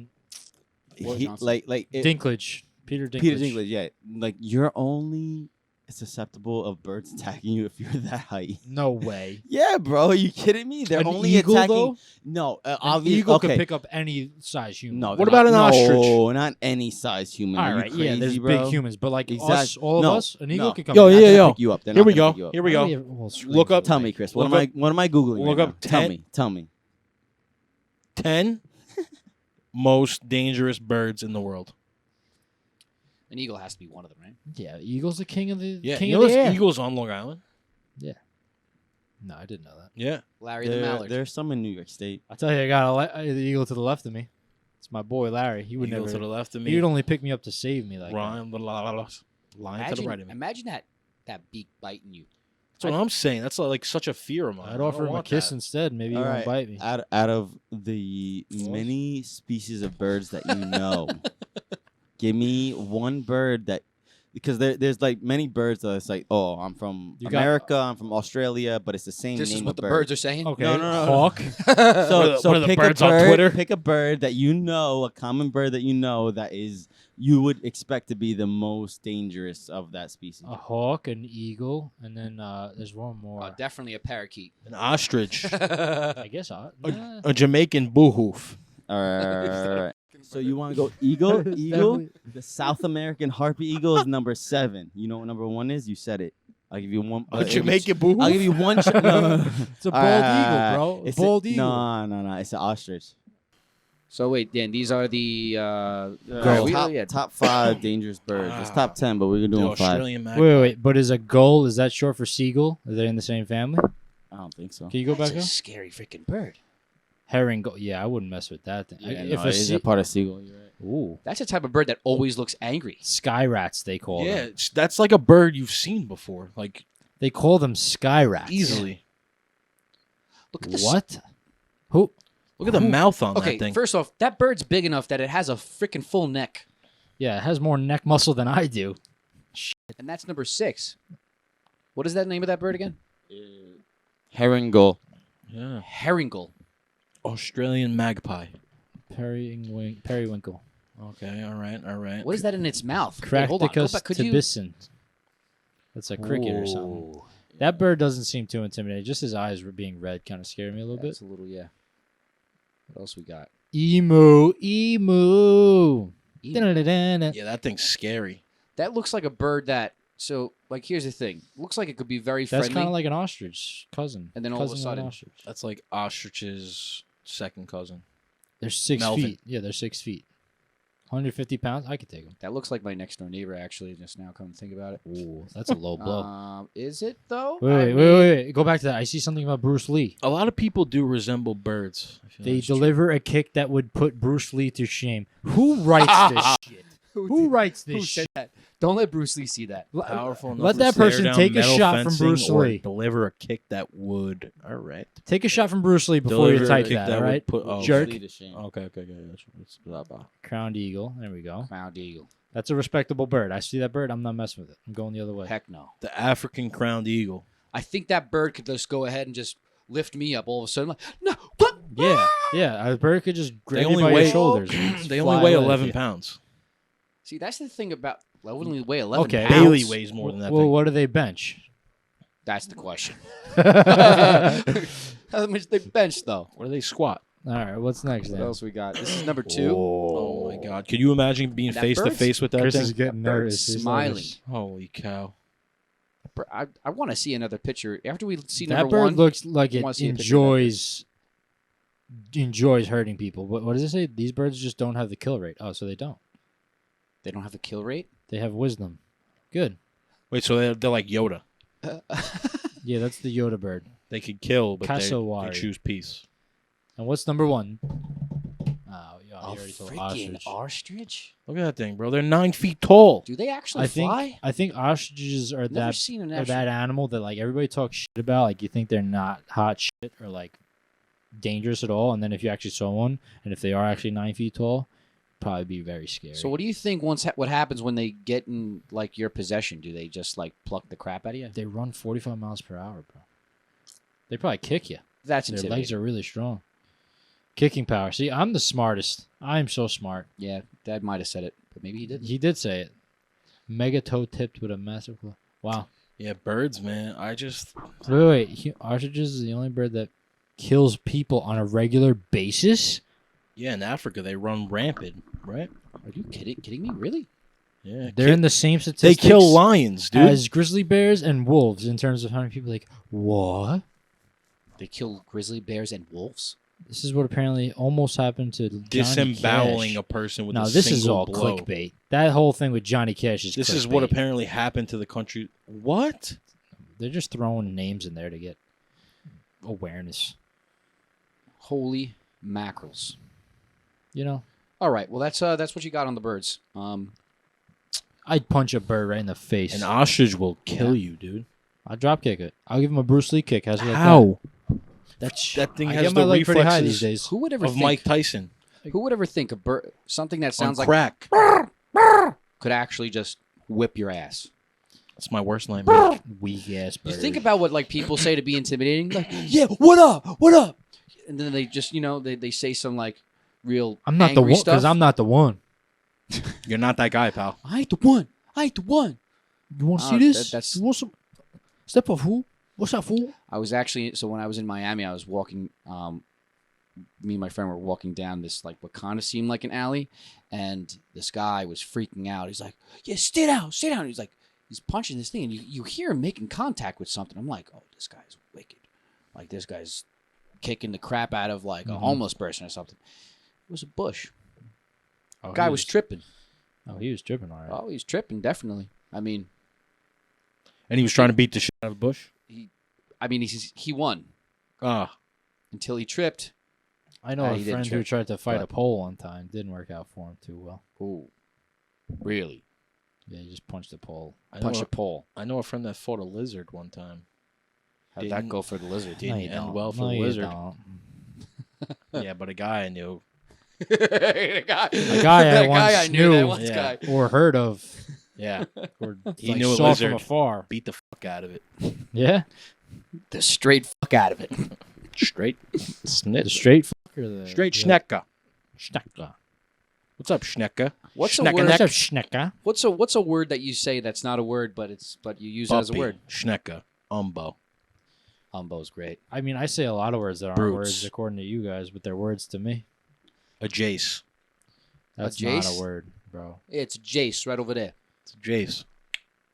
What He, Johnson? like it, Dinklage. Peter Dinklage. Peter Dinklage. Yeah, like you're only susceptible of birds attacking you if you're that height. No way. Yeah, bro. Are you kidding me? They're An only eagle, attacking. though? No, An obviously. eagle okay. could pick up any size human. No, What they're about not- an ostrich? No, not any size human. All Are you right, yeah, there's crazy, bro? big humans, but like us, Exact- all of no, us, an eagle no. could come. Yo, at yeah, us. Not gonna yo. pick you up. They're Here not we gonna go. pick you up. Here we I go. don't even- well, scream Look for up- it. Tell me, Chris. What Look am I googling? look right up now? Tell 10. me. Tell me. 10 most dangerous birds in the world. An eagle has to be one of them, right? Yeah, eagle's the king of the Yeah, king you of know the there's air. eagles on Long Island. No, I didn't know that. Yeah. Larry the Mallard. There's some in New York State. I tell you, I got the eagle to the left of me. It's my boy Larry. He would Eagle never. to the left of me. He would only pick me up to save me. Like that. Lion to the right of me. Imagine that beak biting you. That's what I'm saying. That's like such a fear of mine. I'd offer him a kiss instead. Maybe he All won't right. bite me. Out of the many species of birds that you know, give me one bird that, because there's like many birds that it's like, oh, I'm from You got- America, I'm from Australia, but it's the same This name is what of the bird. birds are saying. Okay, No, no, no. hawk. What are the pick birds a on bird, Twitter? Pick a bird that you know, a common bird that you know that is you would expect to be the most dangerous of that species. A hawk, an eagle, and then there's one more. Definitely a parakeet. An ostrich. I guess A Jamaican boohoof. All right. So you want to go eagle? Eagle? Definitely. The South American harpy eagle is number 7. You know what number 1 is? You said it. I'll give you one. A Jamaican boohoof. I'll give you one. No. It's a bald eagle, bro. It's Bald a, eagle. No. It's an ostrich. So wait, Dan, these are the Top 5 dangerous birds. It's top 10, but we're The doing 5. Australian magpie. Wait. But is a gull, is that short for seagull? Are they in the same family? I don't think so. Can you go That's back a up? scary freaking bird. Herring gull. Yeah, I wouldn't mess with that thing. Yeah, If no, a it is a part of seagull. You're right. Ooh. That's a type of bird that always looks angry. Sky rats, they call Yeah, them. that's like a bird you've seen before, like They call them sky rats. easily. Look at this. What? Who? Look at the mouth on Okay, that thing. first off, that bird's big enough that it has a freaking full neck, Yeah, it has more neck muscle than I do. and that's number 6. What is that name of that bird again? Herring gull. Yeah. Herringull. Australian magpie. Periwinkle. Okay, all right. What is that in its mouth? Wait, hold on. Go Cracticus back. Could you? tibicin. That's a cricket or something. Ooh. That bird doesn't seem too intimidating. Just his eyes being red kind of scared me a little bit. That's a little, yeah. What else we got? Emu. Emu. Da-da-da-da-da. Yeah, that thing's scary. That looks like a bird that. So, like, here's the thing. Looks like it could be very That's friendly. kind of like an ostrich cousin. And then all of a Cousin sudden- an ostrich. That's like ostrich's second cousin. They're 6 Melvin. feet. Yeah, they're 6 feet. 150 pounds. I could take them. That looks like my next door neighbor, actually. Just now, come to think about it. Ooh, that's a low blow. Is it though? Wait. Go back to that. I see something about Bruce Lee. A lot of people do resemble birds. I feel They that's true. deliver a kick that would put Bruce Lee to shame. Who writes this shit? Who writes this Who shit? said that? Don't let Bruce Lee see that. Powerful enough Let to that stare person down take a metal shot from fencing Bruce or Lee. Deliver a kick that would. All right. Take a shot from Bruce Lee before you Deliver a type kick that, that all would right? put- oh, Jerk. Lead to shame. Okay. That's blah, blah. Crowned eagle. There we go. Crowned eagle. That's a respectable bird. I see that bird. I'm not messing with it. I'm going the other way. Heck no. The African crowned eagle. I think that bird could just go ahead and just lift me up all of a sudden. Like, no, what? Yeah. A bird could just grab you only by weigh- your shoulders. and They fly only weigh away with 11 you. pounds. See, that's the thing about only weigh 11 Okay. pounds. Bailey weighs more than that Well, thing. what do they bench? That's the question. All How much they bench though? What do they squat? right, what's next What then? else we got? This is number 2. Oh my God! Could you imagine being That face to bird's- face with that Chris thing? is getting That bird's nervous. He's smiling. nervous. Holy cow! I want to see another picture after we see That number bird 1. looks like I it wanna see a picture of that enjoys hurting people. What does it say? These birds just don't have the kill rate. Oh, so they don't. They don't have the kill rate. They have wisdom. Good. Wait, so they're like Yoda. Yeah, that's the Yoda bird. They could kill, but they Cassowary. choose peace. And what's number 1? Oh, yeah, A you already told freaking ostrich. ostrich? Look at that thing, bro. They're 9 feet tall. Do they actually fly? I think ostriches are Never that seen an are that animal that like everybody talks shit about. Like you think they're not hot shit or like dangerous at all, and then if you actually saw one, and if they are actually 9 feet tall, probably be very scary. So what do you think what happens when they get in like your possession? Do they just like pluck the crap out of you? They run 45 miles per hour, bro. They probably kick you. That's Their legs intimidating. are really strong. Kicking power. See, I'm the smartest. I'm so smart. Yeah, Dad might have said it, but maybe he didn't. He did say it. Mega toe tipped with a massive claw. Wow. Yeah, birds, man. I just Wait. Ostriches is the only bird that kills people on a regular basis? in Africa they run rampant, right? Are you kidding me? Really? Yeah, They're in the same they statistics kill lions, dude. as grizzly bears and wolves in terms of how many people like, what? They kill grizzly bears and wolves? This is what apparently almost happened to Johnny Disemboweling Cash. a person with No, a this is single all blow. clickbait. That whole thing with Johnny Cash is This clickbait. is what apparently happened to the country. What? They're just throwing names in there to get awareness. Holy mackerels. You know? All right, well that's what you got on the birds. I'd punch a bird right in the face. An ostrich will kill you, dude. I'll drop kick it. I'll give him a Bruce Lee kick. How's it like How? That's That thing I has get my the leg pretty high reflexes these days. Who would ever of think Mike Tyson who would ever think a bird something that sounds on like crack. could actually just whip your ass? That's my worst nightmare. Weak ass bird. You think about what like people say to be intimidating, like, yeah, what up? What up? And then they just, they say some like real I'm not the angry one stuff. because I'm not the one. You're not that guy, pal. I ain't the one. I ain't the one. You want to Oh, see this? that's- You want some? Step up, fool. What's up, fool? I was actually when I was in Miami, I was walking. Me and my friend were walking down this like what kind of seemed like an alley, and this guy was freaking out. He's like, "Yeah, stay down, stay down." He's like, he's punching this thing, and you hear him making contact with something. I'm like, "Oh, this guy's wicked." Like this guy's kicking the crap out of like a homeless person or something. It was a bush. Oh, Guy was tripping. Oh, he was tripping all right. Oh, he's tripping definitely. I mean, And he was trying to beat the shit out of Bush. he won Ah, until he tripped. I know a he didn't friend who trip, tried to fight but- a pole one time. Didn't work out for him too well. Ooh, really? Yeah, he just punched the pole. Punch a pole. I know a friend that fought a lizard one time. How'd that Didn't- go for the lizard? Didn't you end don't. well for No, the you lizard. don't. Yeah, but a guy I knew. a guy I once knew. knew. That once Yeah. guy. Or heard of. Yeah, Or he like knew a saw lizard. from afar. Beat the fuck out of it. Yeah? The straight fuck out of it. Straight The snit. straight fuck or the... Straight the- Schnecker. Schnecker. What's up, Schnecker? What's a Schnecker word? neck. What's up, Schnecker? What's a word that you say that's not a word, but you use it as a Puppy. word? Schnecker. Umbo. Umbo's great. I mean, I say a lot of words that aren't Brutes. words according to you guys, but they're words to me. A Jace. That's Jace? not a word, bro. It's Jace right over there. It's a Jace.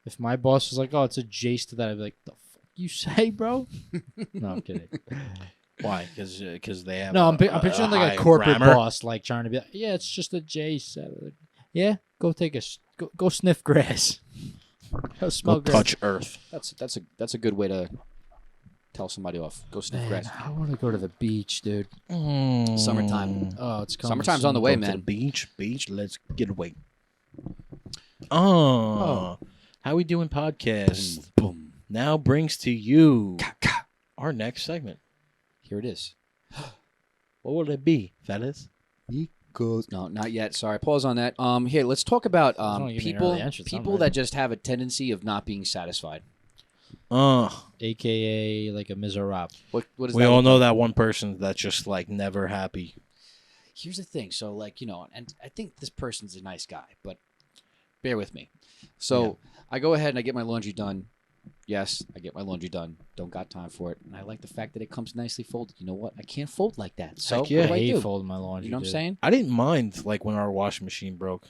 If my boss was like, "Oh, it's a Jace to that," I'd be like, "The fuck you say, bro?" No, I'm kidding. Why? Because they have. No, I'm picturing like high a corporate grammar. boss, like trying to be like, "Yeah, it's just a Jace." Like, yeah, go take a go sniff grass. Go smell Go grass. touch Earth. That's a good way to tell somebody off. Go sniff Man, grass. I want to go to the beach, dude. Summertime. Oh, it's coming. Summertime's soon. on the way, Go to man. the beach. Let's get away. Oh. How we doing podcast? Boom. Now brings to you Ka, ka. our next segment. Here it is. What will it be, fellas? No, not yet. Sorry. Pause on that. Here, let's talk about don't give me an people early entrance, people I'm that ready. just have a tendency of not being satisfied. aka like a miserable. What is We that? all know that one person that's just like never happy. Here's the thing. So, like, and I think this person's a nice guy, but bear with me. So I go ahead and I get my laundry done. Yes, I get my laundry done. Don't got time for it. And I like the fact that it comes nicely folded. You know what? I can't fold like that. So Heck yeah. what do I I hate do? folding my laundry. You know what I'm dude. saying? I didn't mind like when our washing machine broke.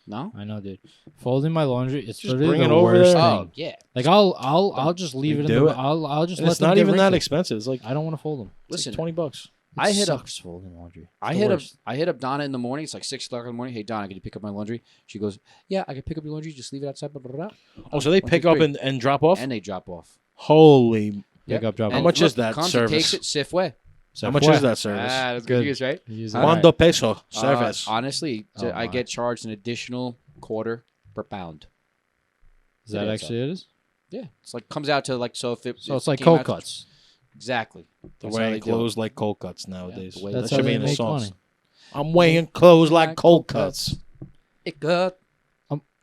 No? I know, dude. Folding my laundry, it's Just literally bring the it over worst there. thing. Oh, yeah. Like I'll just leave it in do the. it. I'll just And let it's them not get even that wrinkly. expensive. It's like I don't want to fold them. Listen, $20. I It hit up sucks folding laundry. I It's the hit up worst. I hit up Donna in the morning. It's like 6 o'clock in the morning. Hey Donna, can you pick up my laundry? She goes, yeah, I can pick up your laundry. Just leave it outside. Blah, blah, blah. Oh, so they 1, 2, pick up 3. and drop off? And they drop off. Holy. Pick up, drop And off. much is look, that comes, service? He takes it Safeway. How much is that service? Ah, that's Good. good news, right? Use it. All right. Cuando peso service. Honestly, Oh, I my. get charged an additional quarter per pound. Is that Yeah, actually it? Is? Yeah, it's like comes out to like so if it So it's it like came cold out- cuts. Exactly. The That's how weighing they do it. clothes like cold cuts nowadays. the way- that That's should how be they in the make songs. money. I'm weighing clothes like cold cuts. It got.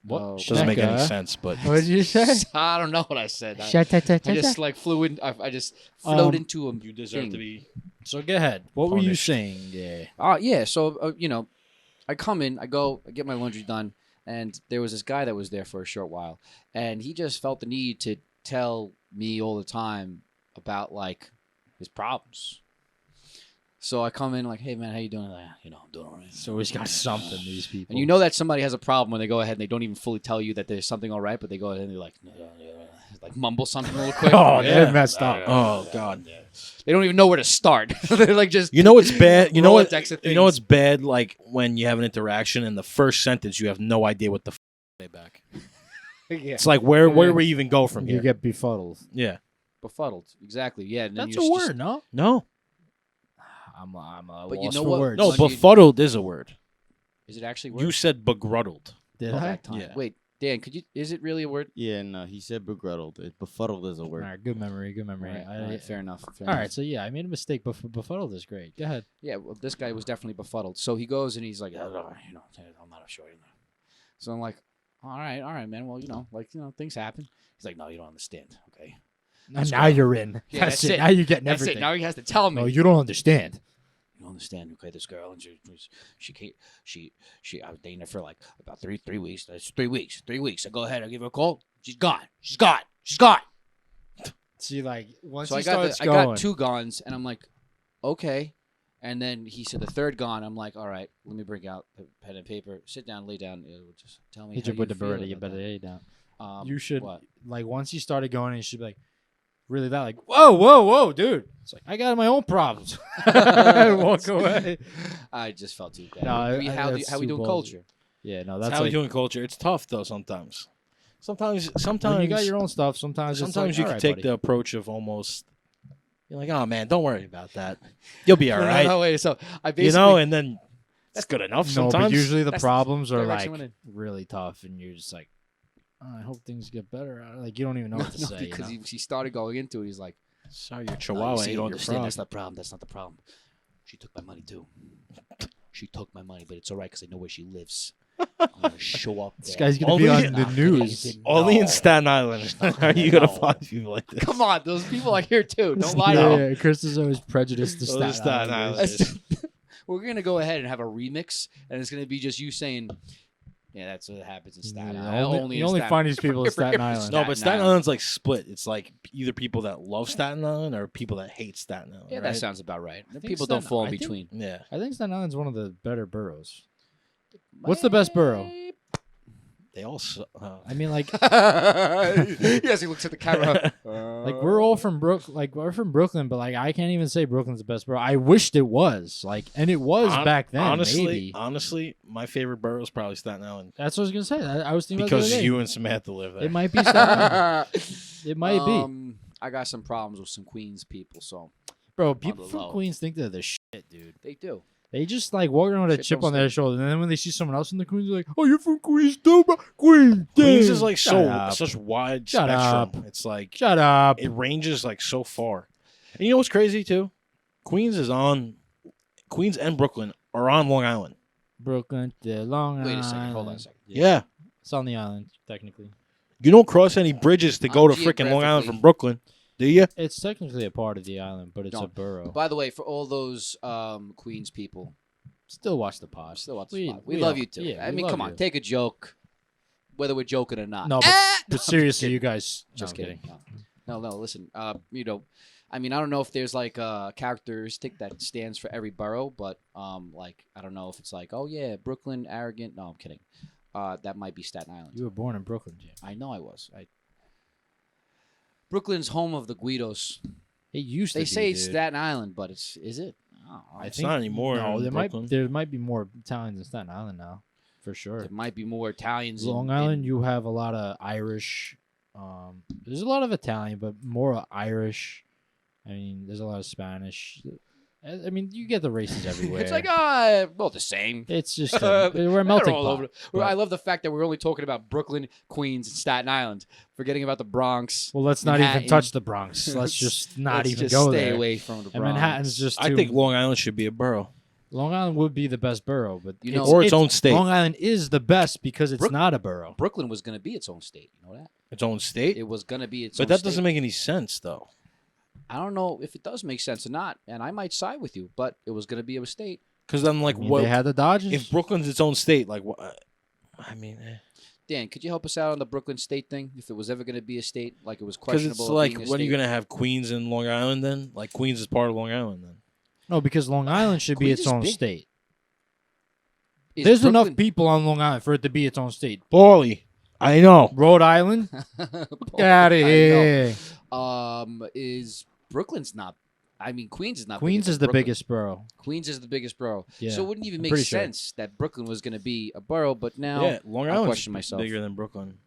What? Oh, Doesn't make any Becca. sense, but What did you say? I don't know what I said. I just like flew in. I just flowed into him. you deserve to be. So go ahead. What were you Punished. saying? Yeah. Yeah. So I come in. I get my laundry done, and there was this guy that was there for a short while, and he just felt the need to tell me all the time about like his problems. So I come in like, hey man, how you doing? Like, I'm doing all right. So he's got something. These people. And you know that somebody has a problem when they go ahead and they don't even fully tell you that there's something all right, but they go ahead and they're like mumble something real quick. Oh, Yeah. they're messed up. Oh God. They don't even know where to start. They're like just You know what's bad? You know what? Rolodex of You know things. what's bad? Like when you have an interaction and the first sentence you have no idea what the say back. yeah. It's like where do we even go from You here? get befuddled. Yeah. befuddled. Exactly. Yeah. And then That's you're a just- word, no? No. I'm a But you loss know for what? words. No. When you- Befuddled is a word. Is it actually a You word? said begrudled. Did Oh, I? that time. Yeah. Wait, Dan, is it really a word? Yeah, no, he said begrudled. Befuddled is a All word. right, good memory, good memory. All right, fair enough. All right, so yeah, I made a mistake, but befuddled is great. Go ahead. Yeah, well, this guy was definitely befuddled. So he goes and he's like, I'm not sure. So I'm like, all right, man. Well, things happen. He's like, no, you don't understand. Okay. Now you're in. Yeah, that's that's it. it. Now you're getting That's everything. it. Now he has to tell me. No, you don't understand. You don't understand, okay? This girl, and she can't. I was dating her for like about three weeks. That's 3 weeks. 3 weeks. I go ahead. I give her a call. She's gone. She's gone. She's gone. See, like once So he I got starts I going, got 2 guns, and I'm like, okay. And then he said the third gun. I'm like, all right, let me bring out the pen and paper. Sit down, lay down. Just tell me. hit how you with the feel Beretta. You about better that. lay down. Um, You should what? like once you started going, you should be like really that like whoa, dude. It's like I got my own problems. Walk away. I just felt too bad. No, how that's we too doing ballsy. culture? Yeah, no, That's that's how we like do in culture. It's tough though sometimes. Sometimes when you got your own stuff. Sometimes it's like, you all can right, take buddy. the approach of almost you're like, oh man, don't worry about that. You'll be all right. No, wait. So I basically, And then that's good enough No, sometimes. but usually the That's problems are direction like went really tough, and you're just like, oh, I hope things get better. Like you don't even know what to no, say. because you know? he started going into it. He's like, Sorry, your no, chihuahua you ain't don't your understand. frog. That's not the problem. That's not the problem. She took my money too. She took my money, but it's all right because I know where she lives. I'm gonna show up. This there. guy's gonna Only- be on She's the not gonna news. even Only know. in Staten Island not are you gonna gonna know. find people like this. Come on, those people are here too. Don't lie to yeah, them. yeah, Chris is always prejudiced to Those Staten Staten Islanders. Islanders. We're gonna go ahead and have a remix, and it's gonna be just you saying, "Yeah, that's what happens in Staten Yeah, Island." you only find these people in Staten Island. No, but Staten Staten Island. Island's like split. It's like either people that love Staten Island or people that hate Staten Island. Yeah, right? that sounds about right. think People don't Staten- fall in I think- between. Yeah. I think Staten Island's one of the better boroughs. What's the best borough? They all I mean, like, Yes, he looks at the camera. like we're all from we're from Brooklyn, but like I can't even say Brooklyn's the best borough. I wished it was, like, and it was back then. maybe. honestly, my favorite borough is probably Staten Island That's what I was gonna say. I was thinking about because the other day. you and Samantha live there. It might be Staten Island. It might be, I got some problems with some Queens people, so bro. People the from low. Queens think they're the shit, dude. they do. They just like walk around with a Shit chip don't on their stink. shoulder, and then when they see someone else in the Queens, they're like, "Oh, you're from Queens too, bro? Queens." Queens damn." is like Shut so up. such wide Shut spectrum. up. It's like Shut up. it ranges like so far. And you know what's crazy too? Queens and Brooklyn are on Long Island. Brooklyn to Long Island. Wait a second. Hold on a second. Yeah. It's on the island technically. You don't cross any bridges to go to freaking Long Island Geographically. from Brooklyn, do you? It's technically a part of the island, but it's a Don't. borough. By the way, for all those Queens people, Still watch the pod. still watch We- the pod. We we love know. you too. Yeah, I we mean, love come on, you. take a joke, whether we're joking or not. No, but seriously, you guys. Just no, I'm kidding. No, listen. You know, I mean, I don't know if there's like a characteristic that stands for every borough, but like I don't know if it's like, oh yeah, Brooklyn, arrogant. No, I'm kidding. That might be Staten Island. You were born in Brooklyn, Jim. I know I was. Brooklyn's home of the Guidos. It used to They be, say it's dude. Staten Island, but is it? Oh, It's not anymore. No, in there Brooklyn. might be more Italians in Staten Island now, for sure. there might be more Italians. Long Island, you have a lot of Irish. There's a lot of Italian, but more Irish. I mean, there's a lot of Spanish. I mean, you get the races everywhere. It's like well, the same. it's just we're a They're melting all pot. over. I love the fact that we're only talking about Brooklyn, Queens, and Staten Island, forgetting about the Bronx. Well, let's not even Manhattan. touch the Bronx. Let's just not Let's even just go stay there. away from the Bronx. And Manhattan's just. I too- think Long Island should be a borough Long Island would be the best borough, but You know- or its own state. Long Island is the best because it's Brook- not a borough. Brooklyn was going to be its own state. You know that? Its own state. It was going to be its But own that state. doesn't make any sense, though. I don't know if it does make sense or not, and I might side with you, but it was going to be a state. Because then, like, I mean, what? they had the Dodgers. If Brooklyn's its own state, like, what? I mean, Dan, could you help us out on the Brooklyn state thing? If it was ever going to be a state, like it was because questionable. it's of like, being a when are you state? gonna have Queens and Long Island? Then, like, Queens is part of Long Island. Then, no, because Long Island should be Queens its is own big. state. Is There's Brooklyn- enough people on Long Island for it to be its own state. Paulie, I know. Rhode Island, get out of I know. here. Is Brooklyn's not? I mean, Queens is not. Queens bigger is than the Brooklyn. biggest borough. Queens is the biggest borough. Yeah, So it wouldn't even I'm make pretty sure. sense that Brooklyn was going to be a borough, but now Yeah, Long I Island's question myself. bigger than Brooklyn.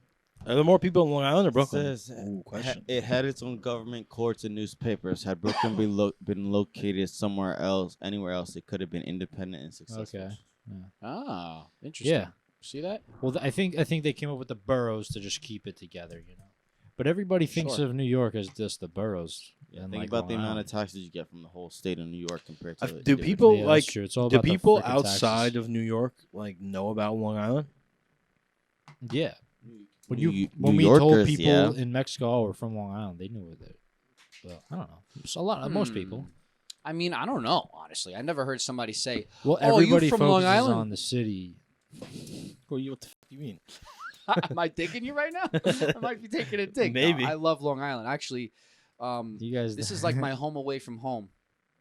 Are there more people in Long Island or Brooklyn? Says Ooh, question. it had its own government, courts, and newspapers. Had Brooklyn been located somewhere else, anywhere else, it could have been independent and successful. Okay. Ah, interesting. Yeah. See that? Well, I think they came up with the boroughs to just keep it together, you know. But everybody thinks Sure. of New York as just the boroughs. Yeah, and think like about the Long amount Island. of taxes you get from the whole state of New York compared to. Do different- people Yeah, like? that's true. It's all Do about the people frickin' outside taxes. of New York like know about Long Island? Yeah. When New when we told Yorkers, people yeah. in Mexico, oh, we're from Long Island, they knew it. Well, I don't know. It's a lot. Most people. I mean, I don't know. Honestly, I never heard somebody say, Well, "Oh, you everybody from focuses Long Island?" on the city. Well, what the fuck do you mean? "Am I taking you right now?" I might be taking a dig. No, Maybe. I love Long Island. Actually, You guys. this is like my home away from home.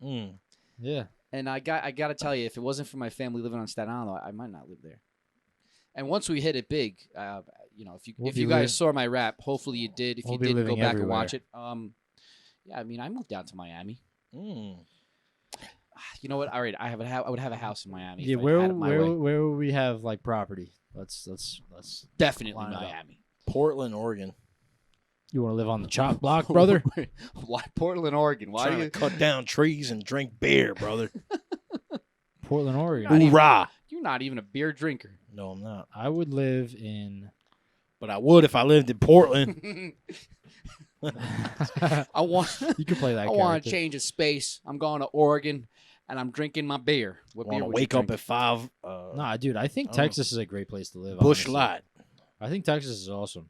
Mm. Yeah. And I got to tell you, if it wasn't for my family living on Staten Island, I might not live there. And once we hit it big, you know, We'll if be you guys living- saw my rap, hopefully you did. If We'll you be didn't, go living back and watch it. everywhere. Yeah, I mean, I moved down to Miami. Mm. You know what? All right, I would have a house in Miami. Yeah. if I had it my way. Where would we have like property? Let's. Definitely line it up. Miami. Portland, Oregon. You want to live on the chop block, brother? Why Portland, Oregon? Why Trying do to cut down trees and drink beer, brother. Portland, Oregon. Not even- Hoorah! you're not even a beer drinker? No, I'm not. I would live in. But I would if I lived in Portland. I want. You can play that. I want character. to change of space. I'm going to Oregon, and I'm drinking my beer. What Want beer to would you wake up drink? at 5. Nah, dude. I think I don't know. Texas is a great place to live. Bush honestly. Light. I think Texas is awesome.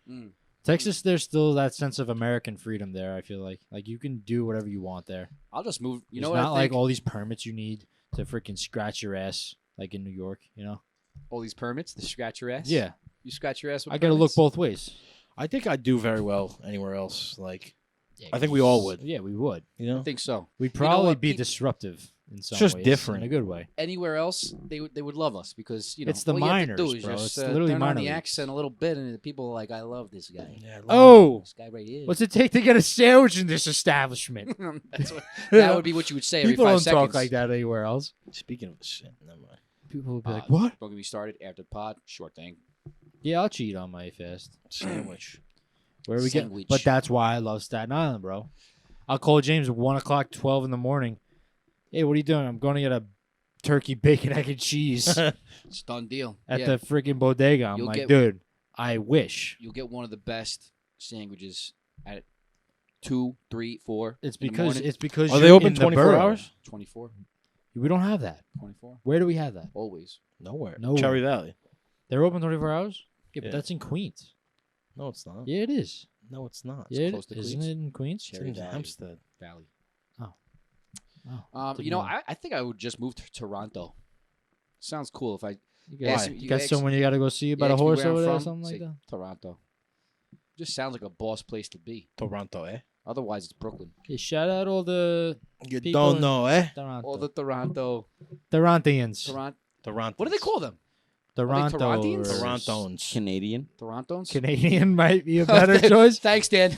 Mm. Texas, there's still that sense of American freedom there. I feel like you can do whatever you want there. I'll just move. You It's know what not I think? like all these permits you need to freaking scratch your ass like in New York. You know? all these permits to scratch your ass. Yeah, You scratch your ass with I gotta look permits? both ways. I think I'd do very well anywhere else. Like, Yeah, I think we all would. Yeah, we would. you know? I think so. We'd know probably what, be peop- disruptive in some just ways, different. in a good way. Anywhere else, they would love us because you know It's the all you have to do minors, is bro. just It's literally turn on minor the leagues. accent a little bit, and the people are like, "I love this guy. Yeah, I love Oh, This guy right here." what's it take to get a sandwich in this establishment? That's what, that would be what you would say every People 5 don't seconds. talk like that anywhere else. it. Speaking of shit, never mind. People will be like, What? "What?" Don't get me started. After the pod, short thing. Yeah, I'll cheat on my fast. Sandwich. Where we get? Sandwich. But that's why I love Staten Island, bro. I'll call James at 1 o'clock, 12 in the morning. Hey, what are you doing? I'm going to get a turkey, bacon, egg, and cheese at It's a done deal. the freaking bodega. I'm You'll like, get- dude, I wish. You'll get one of the best sandwiches at 2, 3, 4. It's in the because morning. it's because Are you're they open in the 24 borough. hours? 24. We don't have that. 24. Where do we have that? Always. Nowhere. Nowhere. Cherry Valley. They're open 24 hours. Yeah, but Yeah. that's in Queens. No, it's not. Yeah, it is. No, it's not. Yeah, close to isn't Queens. it in Queens? It's Cherry in Valley. Hampstead. Valley. Oh, You know, I think I would just move to Toronto. Sounds cool if I. you Yeah, got, so you you got ask- someone you got to go see about a ask me horse where I'm over there or from, something like say that? Toronto. Just sounds like a boss place to be. Toronto, eh? Otherwise, it's Brooklyn. Okay, shout out all the You people don't in know, eh? Toronto. All the Toronto. Torontians. Toronto. What do they call them? Toronto. Torontians? Torontons. Canadian. Torontons? Canadian might be a better choice. Thanks, Dan.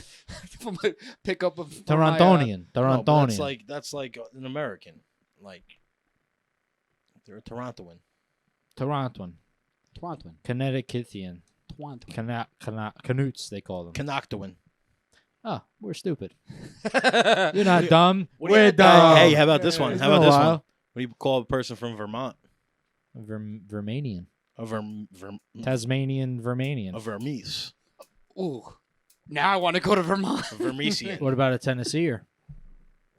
For my pickup of for my, Torontonian. No, Torontonian. but that's like an American. Like they're a Torontoan. Torontoan. Torontoan. Connecticutian. Torontoan. Canutes, they call them. Canoctoan. Oh, we're stupid. You're not dumb. What do you- We're dumb. Hey, how about this one? It's How been about a this one? while. What do you call a person from Vermont? Vermanian. A Tasmanian Vermanian. Vermees. Ooh. Now I want to go to Vermont. A Vermeesian. What about a Tennesseer?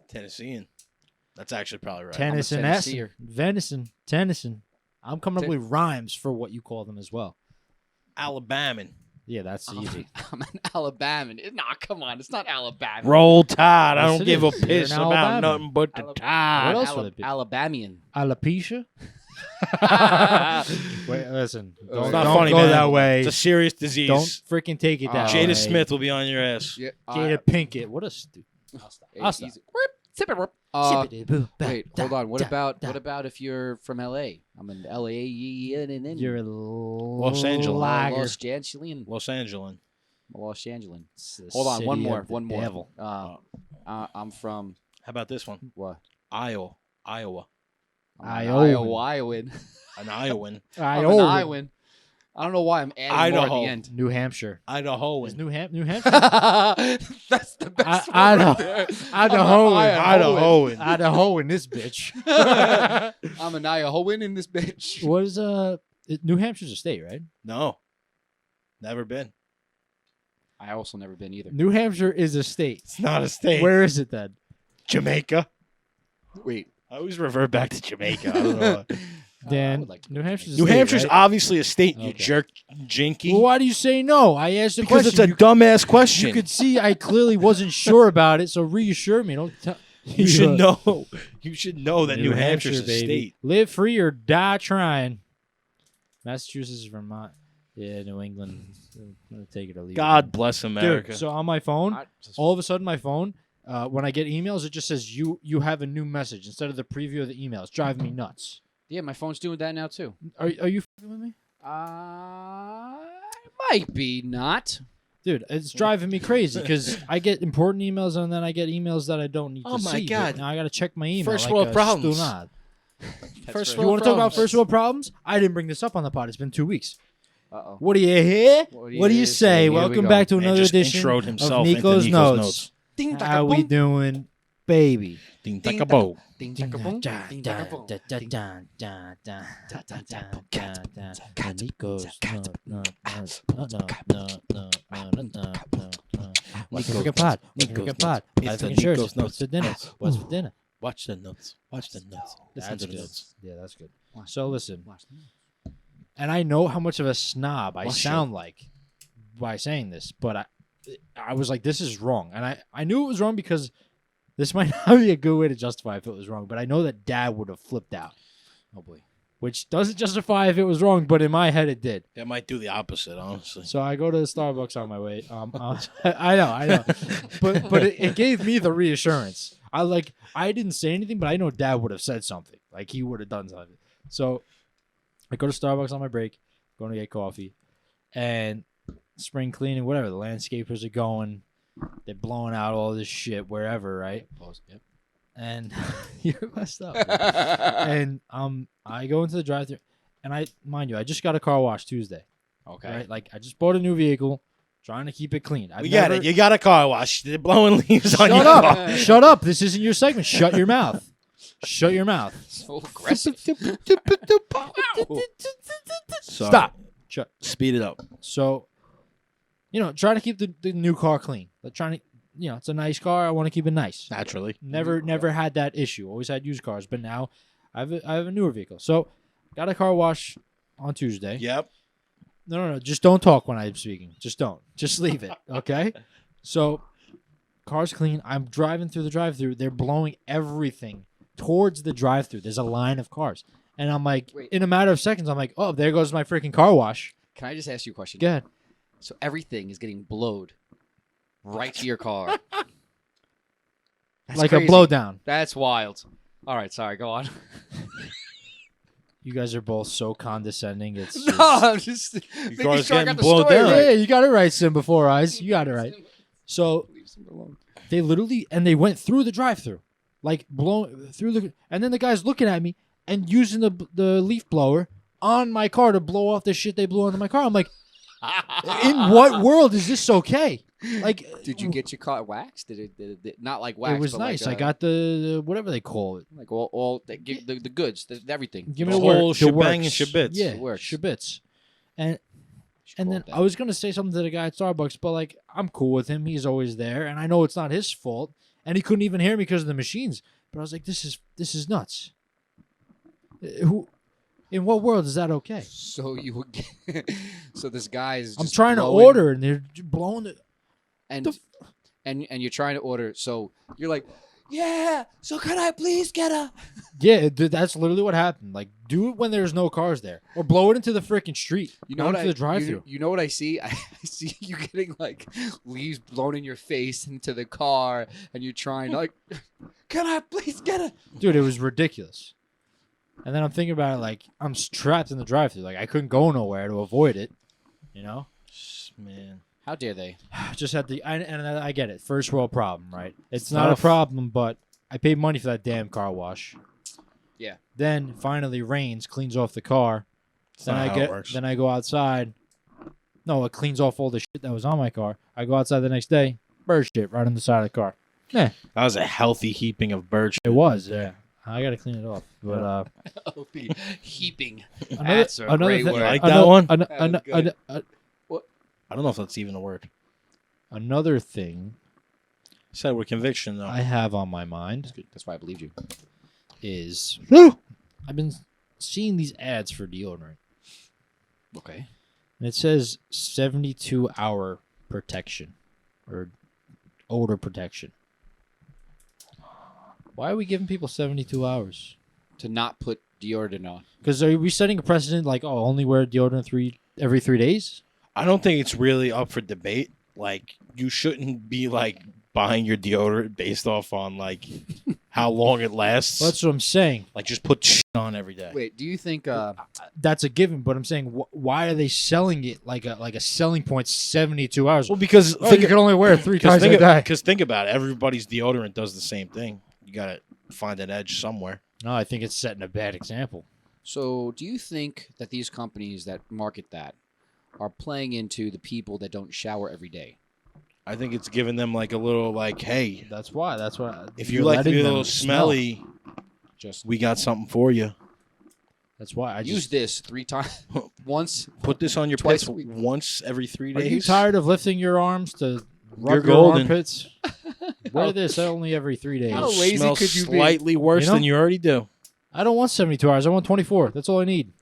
Tennessean. That's actually probably right. Tennyson. Tennesseer. Venison. Tennyson. I'm coming up with rhymes for what you call them as well. Alabaman. Yeah, that's easy. I'm an Alabaman. Nah, come on. It's not Alabama. Roll Tide. I Yes, don't it give a is. You're piss an about Alabama. nothing but the Alab- tide. What else would it be? Alabamian. Alopecia? Wait, listen. Don't, It's not don't funny, go man. that way. It's a serious disease. Don't freaking take it that way. Jada Smith will be on your ass. Yeah. Jada Pinkett. What a stupid. I'll stop. Sip it. Wait, hold on. What about if you're from LA? I'm an LA. You're a Los Angeles. lager. Los Angelian. Los Angeles. Los Angeles. It's the Hold on. city One more. of the One more. devil. I'm from How about this one? what? Iowa. I'm Iowan. Iowan. An Iowan. I'm an Iowan. I don't know why I'm adding more at Idaho. the end. New Hampshire. Is Idahoan. New Hampshire? That's the best one Idaho. right there. Idahoan. Idaho in this bitch. I'm an Iowahan in this bitch. What is New Hampshire's a state, right? No. Never been. I also never been either. New Hampshire is a state. It's not a state. Where is it then? Jamaica. Wait. I always revert back to Jamaica. I don't know why. Dan, would like to New go to Hampshire's a New state, Hampshire's right? obviously a state, you Okay. jerk jinky. Well, why do you say no? I asked the Because question. it's a You- dumbass question. You could see I clearly wasn't sure about it, so reassure me. Don't tell. You should know. You should know that New Hampshire's a baby. state. Live free or die trying. Massachusetts, Vermont. Yeah, New England. I'm gonna take it or leave God it. bless America. Dude, so on my phone, all of a sudden my phone, when I get emails, it just says you have a new message instead of the preview of the email. It's driving me nuts. Yeah, my phone's doing that now too. Are you f***ing with me? Might be not. Dude, it's driving me crazy because I get important emails and then I get emails that I don't need Oh to my see. God. But now I got to check my email. First like world a problems. stunad. First right. You world want to talk about problems. first world problems? I didn't bring this up on the pod. It's been 2 weeks. Uh-oh. What do you hear? What What do you say? Here we Welcome go. back to Man another just edition introed himself of into Nico's Nico's Notes. Ding, How we doing, baby? Ding, Ding, taka, bo. Ding, Ding, taka, boom. da, Ding, da, taka, boom. da, da, da, da, da, da, da, da, da, da. Nico's Notes, Nico's freaking pod. Freaking pod. It's Buy the freaking shirts. Nico's What's for dinner? Notes. What's for dinner? Watch the notes. Watch the notes. Listen That's to the good. notes. Yeah, that's good. So listen, and I know how much of a snob I Watch sound like by saying this, but I was like, this is wrong, and I knew it was wrong because this might not be a good way to justify if it was wrong, but I know that Dad would have flipped out. Oh boy. Which doesn't justify if it was wrong, but in my head it did. That might do the opposite, honestly. So I go to Starbucks on my way. I know, but it gave me the reassurance. I didn't say anything, but I know Dad would have said something. Like he would have done something. So I go to Starbucks on my break, going to get coffee, and spring cleaning, whatever. The landscapers are going. They're blowing out all this shit wherever, right? Pause. Yep. And you're messed up. And I go into the drive-thru, and mind you, I just got a car wash Tuesday. Okay. Right? Like I just bought a new vehicle, trying to keep it clean. We got it. You got a car wash. They're blowing leaves on Shut your up! car. Shut up! This isn't your segment. Shut your mouth. Shut your mouth. So aggressive. Sorry. Stop. Shut. Speed it up. So, trying to keep the new car clean. Like trying to, it's a nice car. I want to keep it nice. Naturally. Never had that issue. Always had used cars, but now I have a newer vehicle. So, got a car wash on Tuesday. Yep. No. Just don't talk when I'm speaking. Just don't. Just leave it. Okay. So, car's clean. I'm driving through the drive-through. They're blowing everything towards the drive-through. There's a line of cars, and I'm like, Wait. in a matter of seconds, I'm like, oh, there goes my freaking car wash. Can I just ask you a question? Go ahead. So everything is getting blowed right to your car. That's Like crazy. a blowdown. That's wild. All right, sorry, go on. You guys are both so condescending. It's No, I'm just making car's sure I getting got the blown story down. right. Yeah, you got it right, Sim. Before eyes, you got it right. So Leave Simba alone. they literally and they went through the drive-through, like blowing through the. And then the guy's looking at me and using the leaf blower on my car to blow off the shit they blew onto my car. I'm like, in what world is this okay? Like, Did you get your car waxed? Did it not like wax? It was but nice. Like, I got the whatever they call it. like all the goods, everything. Give me The the word. whole The shebang and works. shebits. Yeah, It works. shebits. And Should And call then it that. I was gonna say something to the guy at Starbucks, but like I'm cool with him. He's always there, and I know it's not his fault. And he couldn't even hear me because of the machines. But I was like, this is nuts. Who, in what world is that okay? So you would so this guy is. I'm just trying to blowing- order, and they're blowing it. and the and you're trying to order. So you're like, yeah. So can I please get a? Yeah, that's literally what happened. Like, do it when there's no cars there, or blow it into the freaking street. You know onto what I, the drive-through. You know what I see? I see you getting like leaves blown in your face into the car, and you're trying like, can I please get a? Dude, it was ridiculous. And then I'm thinking about it, like I'm trapped in the drive-through. Like I couldn't go nowhere to avoid it. You know. Man. How dare they? Just had and I get it. First world problem, right? It's not a tough. problem, but I paid money for that damn car wash. Yeah. Then finally rains, cleans off the car. That's Then not I how get it works. then I go outside. No, it cleans off all the shit that was on my car. I go outside the next day, bird shit right on the side of the car. That was a healthy heaping of bird shit. It was, yeah. I gotta clean it off. But Heaping. another, That's a another great thing, word. Like that one? That was good. I don't know if that's even a word. Another thing Said with conviction though. I have on my mind That's why I believed you. is I've been seeing these ads for deodorant. Okay. And it says 72-hour protection or odor protection. Why are we giving people 72 hours? To not put deodorant on. Because are we setting a precedent like, oh, only wear deodorant every 3 days? I don't think it's really up for debate. Like, you shouldn't be like buying your deodorant based off on like how long it lasts. Well, that's what I'm saying. Like, just put shit on every day. Wait, do you think? That's a given, but I'm saying why are they selling it like a selling point 72 hours? Well, because Oh, you can only wear it 3 times a day. Because think about it, everybody's deodorant does the same thing. You gotta find an edge somewhere. No, I think it's setting a bad example. So, do you think that these companies that market that are playing into the people that don't shower every day? I think it's giving them like a little like, hey, That's why. That's why. if you like to be a little smell. smelly, Just we got something for you. That's why I use just. this 3 times, once. Put this on your Twice pits a week. once every 3 Are days. you tired of lifting your arms to rub You're your golden. armpits? Wear this only every 3 days. How lazy Smells could you be? slightly worse You know? than you already do. I don't want 72 hours. I want 24. That's all I need.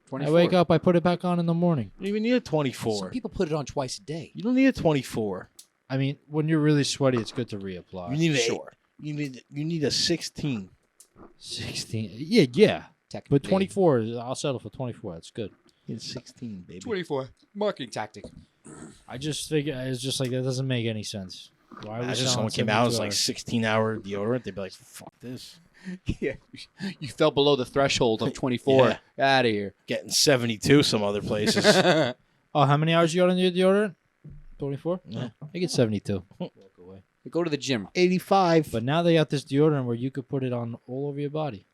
24. I wake up, I put it back on in the morning. You don't even need a Some 24. people put it on twice a day. You don't need a 24. I mean, when you're really sweaty, it's good to reapply. You need a Sure. You need a 16. 16. Yeah. Technically. But 24, I'll settle for 24. That's good. You need 16, baby. 24. Marketing tactic. I just figure it's just like that doesn't make any sense. Why are we Imagine selling someone came out as 72 like hours? 16-hour deodorant. They'd be like, "Fuck this." Yeah. You fell below the threshold of 24. Yeah. Out of here. Getting 72 some other places. Oh, how many hours you got on your deodorant? 24? Yeah. I get 72. Walk away. Go to the gym. 85. But now they got this deodorant where you could put it on all over your body.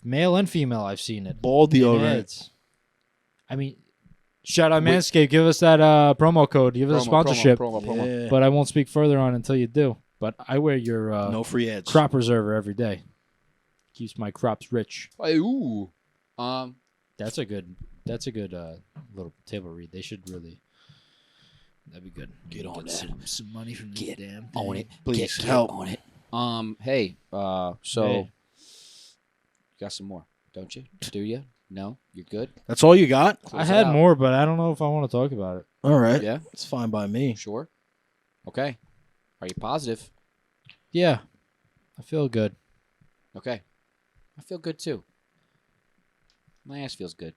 Male and female, I've seen it. Ball In deodorant. ads. I mean, shout out Wait. Manscaped. Give us that promo code. Give us a sponsorship. Promo. Yeah. But I won't speak further on until you do. But I wear your No free ads. crop preserver every day. Keeps my crops rich. Ooh. That's a good little table read. They should really. That'd be good. Get on that. Some money from this Get damn thing. Own it. Please Get help. on it. Hey, so Hey. you got some more, don't you? Do you? No, you're good. That's all you got? I Close it had out. more, but I don't know if I want to talk about it. All right. Yeah, It's fine by me. sure. Okay. Are you positive? Yeah, I feel good. Okay. I feel good too. My ass feels good.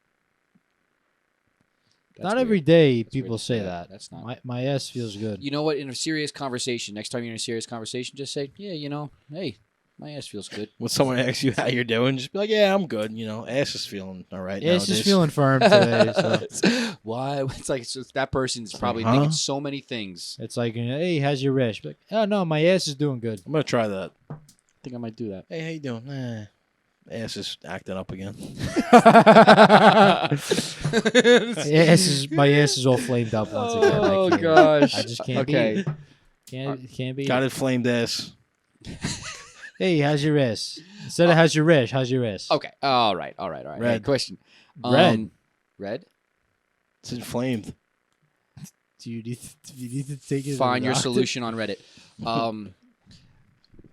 That's Not weird. every day That's weird people to say say. that. That's not. My ass feels good. You know what? In a serious conversation, next time you're in a serious conversation, just say, "Yeah, hey, my ass feels good." When someone asks you how you're doing, just be like, yeah, I'm good. Ass is feeling all right Yeah, it's just nowadays. feeling firm today. So Why? It's like that person's probably huh? thinking so many things. it's like, hey, how's your wrist? Be like, oh no, my ass is doing good. I'm going to try that. I think I might do that. Hey, how you doing? Ass is acting up again. My ass is all flamed up once again. Oh, I can't, gosh. I just can't Okay. be it. Can't be Got it. it flamed ass. Hey, how's your wrist? Instead of how's your wrist, how's your wrist? Okay. All right. Hey, Red. question. Red. Red. It's inflamed. Do you need to take it? to Find the your doctor? solution on Reddit.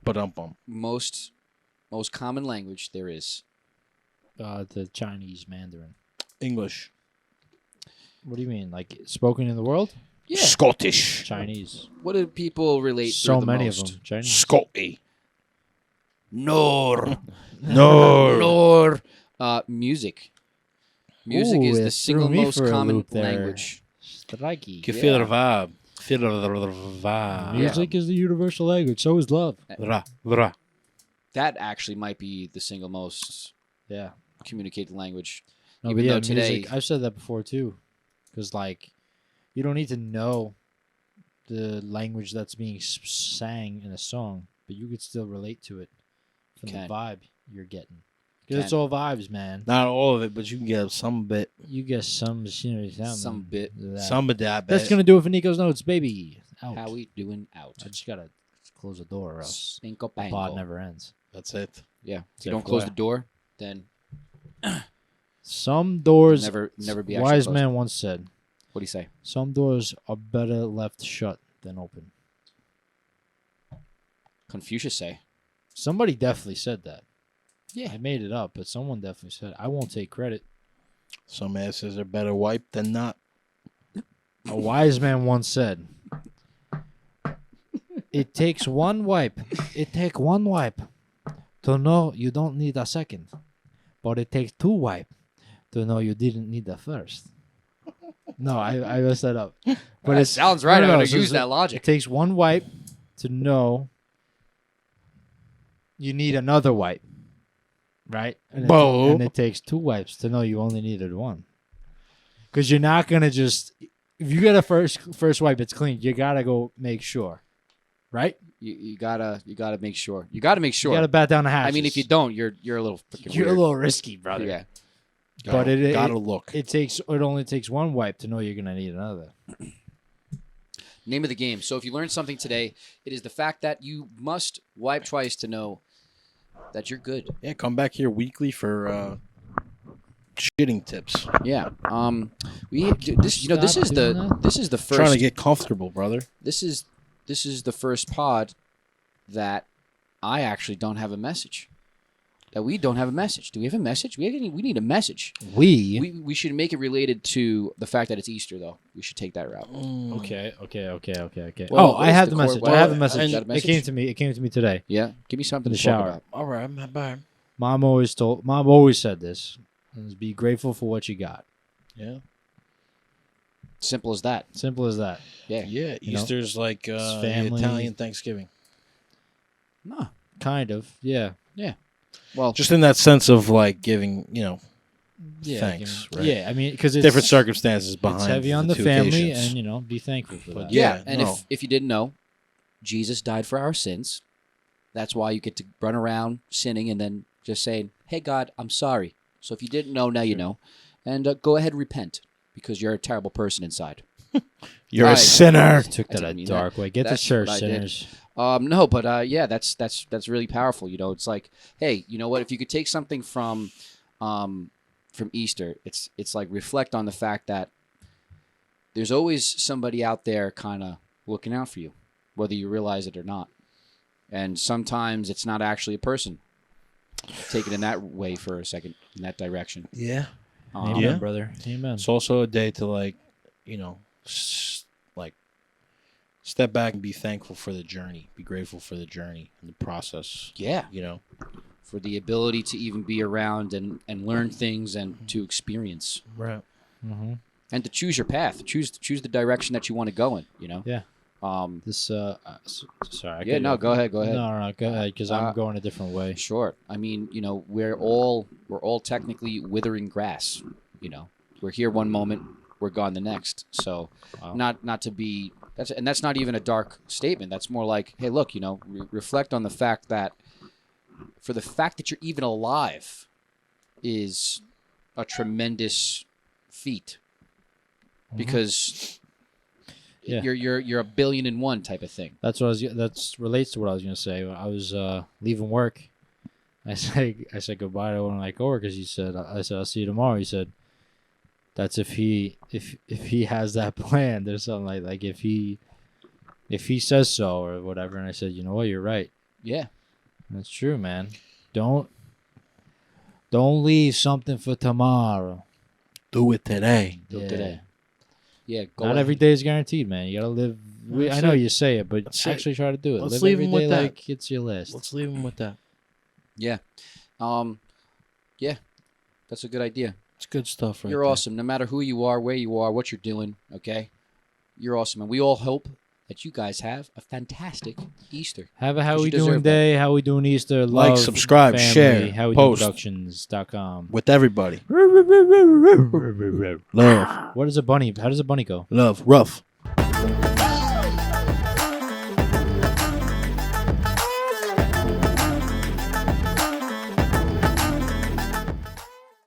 Ba-dum-bum. Most common language there is. The Chinese Mandarin. English. What do you mean? Like spoken in the world? Yeah. Scottish. Chinese. What do people relate So through the many most? of them. Chinese. Scotty. Nor. No. Music. Music Ooh, is it the threw single me most for a common loop there. language. Strikey. Can feel the vibe. Feel the vibe. Music is the universal language. So is love. Ra. That actually might be the single most Yeah. communicated language. No, Even but yeah, though today- music. I've said that before too, because like, you don't need to know the language that's being sang in a song, but you could still relate to it from Can. the vibe you're getting. Because it's Can. all vibes, man. Not all of it, but you can get some bit. You get some machinery Some bit. Some of that. That's bit. gonna do it for Nico's notes, baby. Out. How we doing out? I just gotta close the door, or else Bingo the pod bango. never ends. That's it. Yeah. If Except you don't for close that. the door, then Some doors. never be actually Wise closed. man once said, What do you say? "Some doors are better left shut than open." Confucius say. Somebody definitely said that. Yeah. I made it up, but someone definitely said it. I won't take credit. Some asses are better wiped than not. A wise man once said, "It takes one wipe. It takes one wipe to know you don't need a second, but it takes two wipe to know you didn't need the first." No, I messed that up. But That it sounds right. I'm going to use that logic. It takes one wipe to know you need another wipe, right? And it takes two wipes to know you only needed one. Because you're not gonna just, if you get a first wipe, it's clean. You gotta go make sure, right? You gotta make sure. You gotta make sure. You gotta bat down the hatches. I mean, if you don't, you're a little freaking you're weird. a little risky, brother. Yeah. But it gotta look. It only takes one wipe to know you're gonna need another. Name of the game. So if you learned something today, it is the fact that you must wipe twice to know that you're good. Yeah, come back here weekly for shitting tips. Yeah. This is Stop doing that. this is the first Trying to get comfortable, brother. this is the first pod that I actually don't have a message. That we don't have a message. Do we have a message? We need a message. We should make it related to the fact that it's Easter, though. We should take that route. Okay. Well, I have the core- message. well, I have the message. you got a It message? came to me. It came to me today. Yeah, give me something In to the talk shower. about. All right, bye. Mom always said this. Is be grateful for what you got. Yeah. Simple as that. Simple as that. Yeah. Yeah, You know, Easter's like family. Italian Thanksgiving. No. Kind of. Yeah. Well, Just in that sense of like giving, Yeah. thanks, you know, right? Yeah. I mean, because it's different circumstances behind It's heavy on the two family, occasions. and be thankful for But that. yeah, and no. if you didn't know, Jesus died for our sins. That's why you get to run around sinning and then just saying, "Hey God, I'm sorry." So if you didn't know, now you know, and go ahead and repent because you're a terrible person inside. You're I- a sinner. Took I that didn't a mean dark way. Get to That's church, what I did. sinners. No, but yeah, that's really powerful. It's like, hey, you know what? If you could take something from Easter, it's like reflect on the fact that there's always somebody out there kind of looking out for you, whether you realize it or not. And sometimes it's not actually a person. take it in that way for a second, in that direction. Yeah. Amen, Yeah. brother. Amen. It's also a day to like, like step back and be thankful for the journey. Be grateful for the journey and the process. Yeah. For the ability to even be around and learn things and to experience. Right. Mm-hmm. And to choose your path. Choose the direction that you want to go in, Yeah. This sorry. Yeah, no, go ahead. No, go ahead, because I'm going a different way. Sure. I mean, we're all technically withering grass. We're here one moment, we're gone the next. So, Wow. not to be that's not even a dark statement. That's more like, hey, look, reflect on the fact that for the fact that you're even alive is a tremendous feat, because Yeah. you're a billion and one type of thing. That's relates to what I was gonna say. When I was leaving work, I said goodbye to one of my coworkers. I said I'll see you tomorrow. He said, that's if he has that plan. There's something like if he says so or whatever. And I said, you know what, you're right. Yeah. That's true, man. Don't leave something for tomorrow. Do it today. Do it today. Yeah. Not every day is guaranteed, man. You gotta live. I That's know it. you say it, but That's it. actually try to do it. Let's Live leave every him with day that. like it's your last. Let's leave him with that. Yeah. Yeah. That's a good idea. It's good stuff, right? You're awesome. No matter who you are, where you are, what you're doing, okay? You're awesome. And we all hope that you guys have a fantastic Easter. Have a How Because We you Doing deserve that. Day, How We Doing Easter, Like, love, subscribe, family, share, How We post. Doin Productions.com. With everybody. Love. What is a bunny? How does a bunny go? Love. Rough.